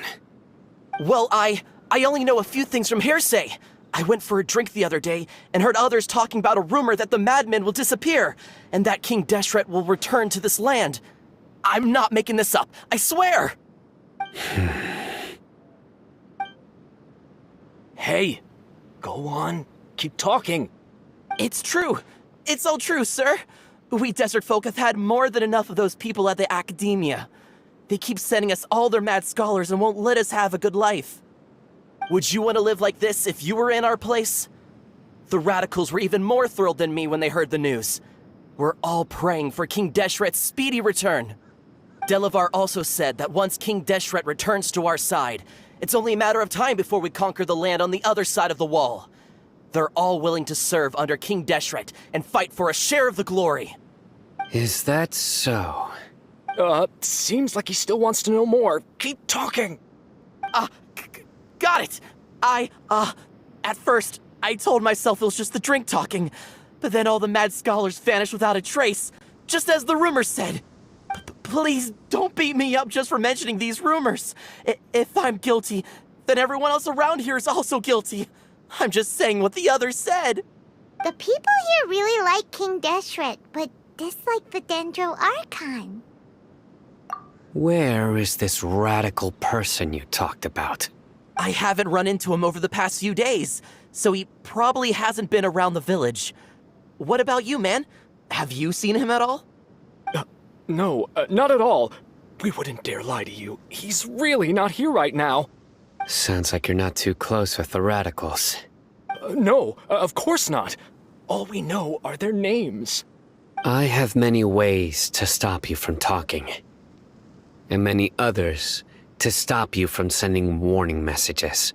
Well, I only know a few things from hearsay. I went for a drink the other day and heard others talking about a rumor that the madmen will disappear and that King Deshret will return to this land. I'm not making this up, I swear! Hey, go on, keep talking. It's true. It's all true, sir. We desert folk have had more than enough of those people at the academia. They keep sending us all their mad scholars and won't let us have a good life. Would you want to live like this if you were in our place? The radicals were even more thrilled than me when they heard the news. We're all praying for King Deshret's speedy return. Delavar also said that once King Deshret returns to our side, it's only a matter of time before we conquer the land on the other side of the wall. They're all willing to serve under King Deshret and fight for a share of the glory. Is that so? Seems like he still wants to know more. Keep talking. Got it. At first, I told myself it was just the drink talking, but then all the mad scholars vanished without a trace, just as the rumors said. Please don't beat me up just for mentioning these rumors. If I'm guilty, then everyone else around here is also guilty. I'm just saying what the others said. The people here really like King Deshret, but dislike the Dendro Archon. Where is this radical person you talked about? I haven't run into him over the past few days, so he probably hasn't been around the village. What about you, man? Have you seen him at all? No, not at all. We wouldn't dare lie to you. He's really not here right now. Sounds like you're not too close with the radicals. No, of course not. All we know are their names. I have many ways to stop you from talking. And many others to stop you from sending warning messages.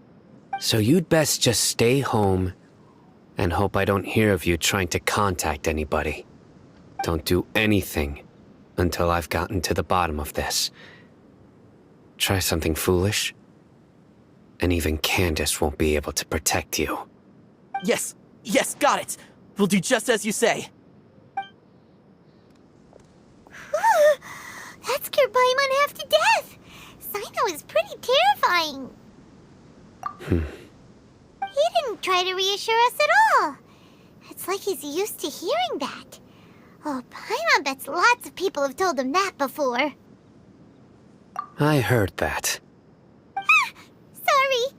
So you'd best just stay home and hope I don't hear of you trying to contact anybody. Don't do anything until I've gotten to the bottom of this. Try something foolish, and even Candace won't be able to protect you. Yes, got it. We'll do just as you say. That scared Paimon half to death. Sino is pretty terrifying. He didn't try to reassure us at all. It's like he's used to hearing that. Oh, Paimon bets lots of people have told him that before. I heard that. Sorry.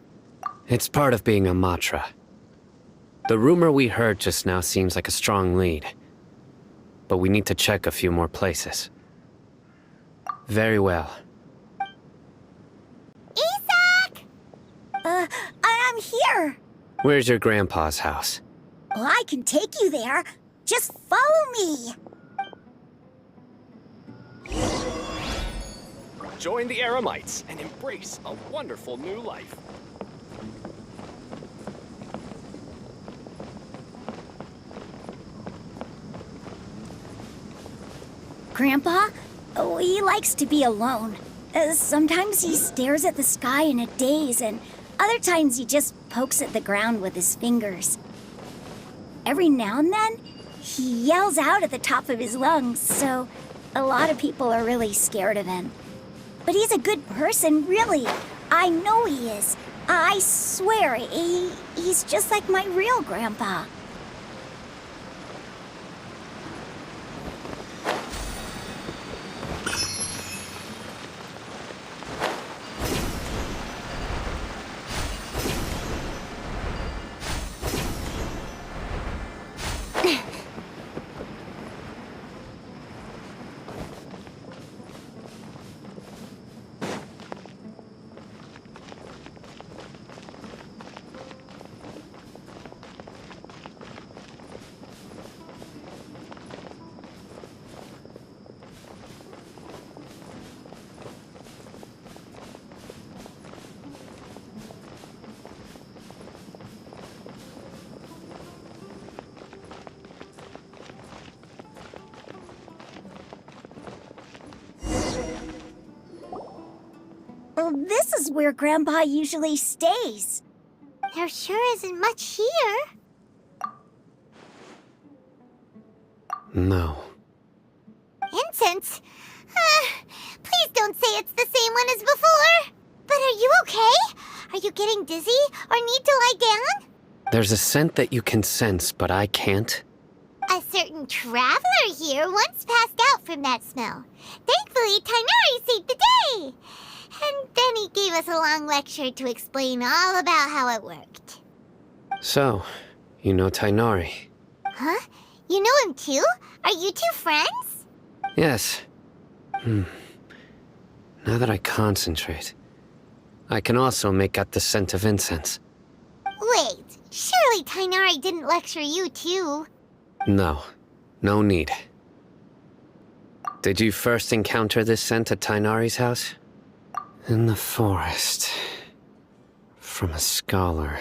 It's part of being a Matra. The rumor we heard just now seems like a strong lead. But we need to check a few more places. Very well. Isak! I'm here. Where's your grandpa's house? Well, I can take you there. Just follow me. Join the Eremites and embrace a wonderful new life. Grandpa? Oh, he likes to be alone. Sometimes he stares at the sky in a daze, and other times he just pokes at the ground with his fingers. Every now and then, he yells out at the top of his lungs, so a lot of people are really scared of him. But he's a good person, really. I know he is. I swear, he's just like my real grandpa. Well, this is where Grandpa usually stays. There sure isn't much here. No. Incense? Please don't say it's the same one as before. But are you okay? Are you getting dizzy or need to lie down? There's a scent that you can sense, but I can't. A certain traveler here once passed out from that smell. Thankfully, Tighnari saved the day. And then he gave us a long lecture to explain all about how it worked. So, you know Tighnari? Huh? You know him too? Are you two friends? Yes. Now that I concentrate, I can also make out the scent of incense. Wait, surely Tighnari didn't lecture you too? No, no need. Did you first encounter this scent at Tighnari's house? In the forest. From a scholar.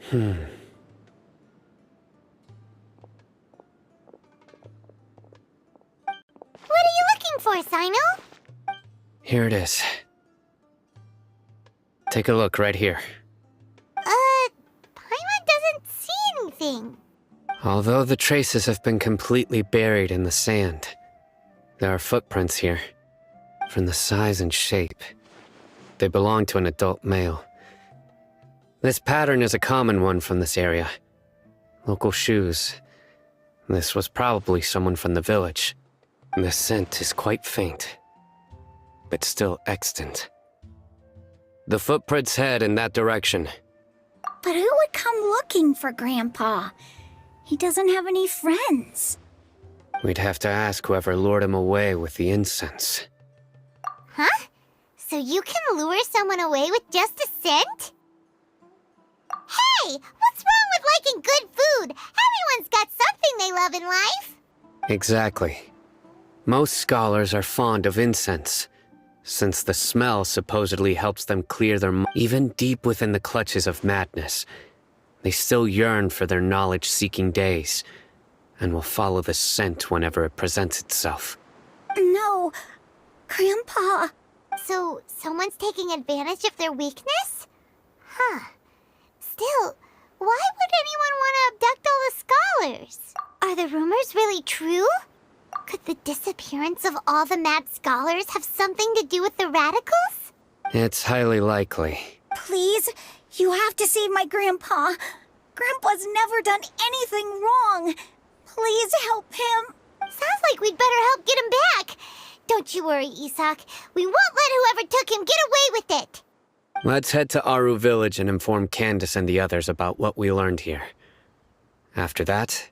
What are you looking for, Sino? Here it is. Take a look right here. Paimon doesn't see anything. Although the traces have been completely buried in the sand, there are footprints here. From the size and shape, they belong to an adult male. This pattern is a common one from this area. Local shoes. This was probably someone from the village. The scent is quite faint, but still extant. The footprints head in that direction. But who would come looking for Grandpa? He doesn't have any friends. We'd have to ask whoever lured him away with the incense. Huh? So you can lure someone away with just a scent? Hey! What's wrong with liking good food? Everyone's got something they love in life. Exactly. Most scholars are fond of incense, since the smell supposedly helps them clear their mind. Even deep within the clutches of madness, they still yearn for their knowledge-seeking days, and will follow the scent whenever it presents itself. No, Grandpa. So, someone's taking advantage of their weakness? Huh. Still, why would anyone want to abduct all the scholars? Are the rumors really true? Could the disappearance of all the mad scholars have something to do with the radicals? It's highly likely. Please, you have to save my Grandpa. Grandpa's never done anything wrong. Please help him. Sounds like we'd better help get him back. Don't you worry, Isak. We won't let whoever took him get away with it. Let's head to Aru Village and inform Candace and the others about what we learned here. After that,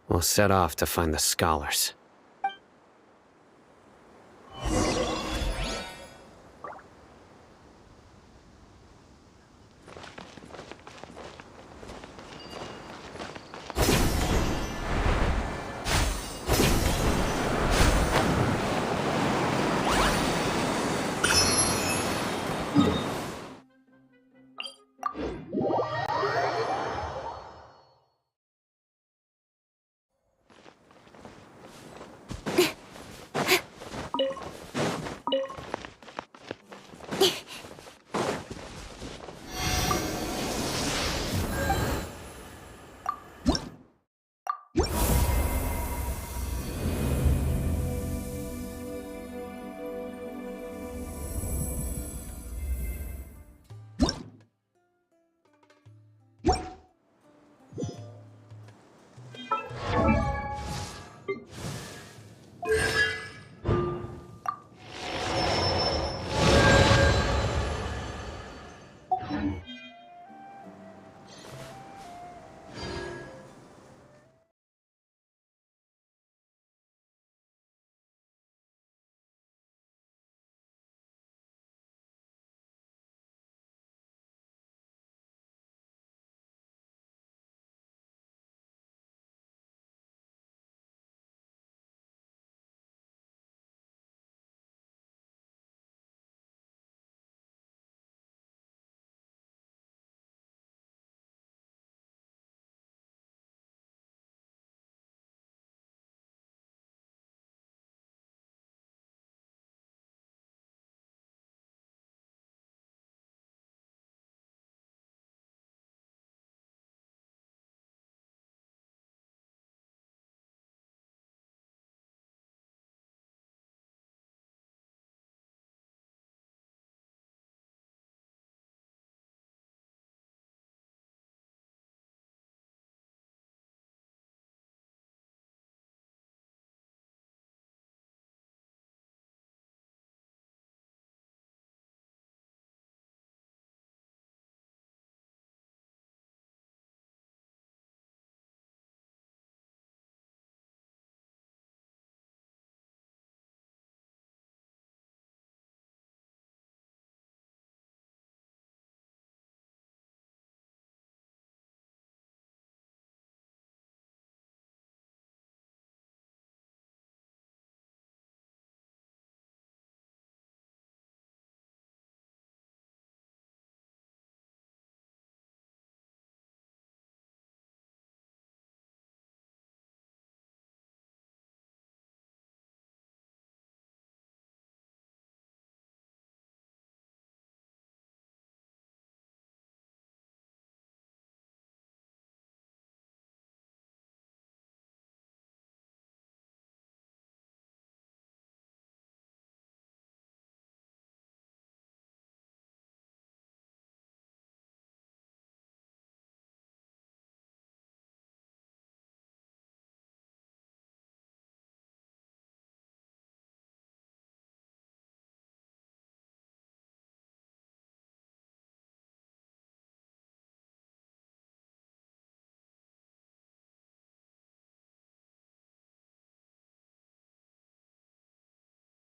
we'll set off to find the scholars.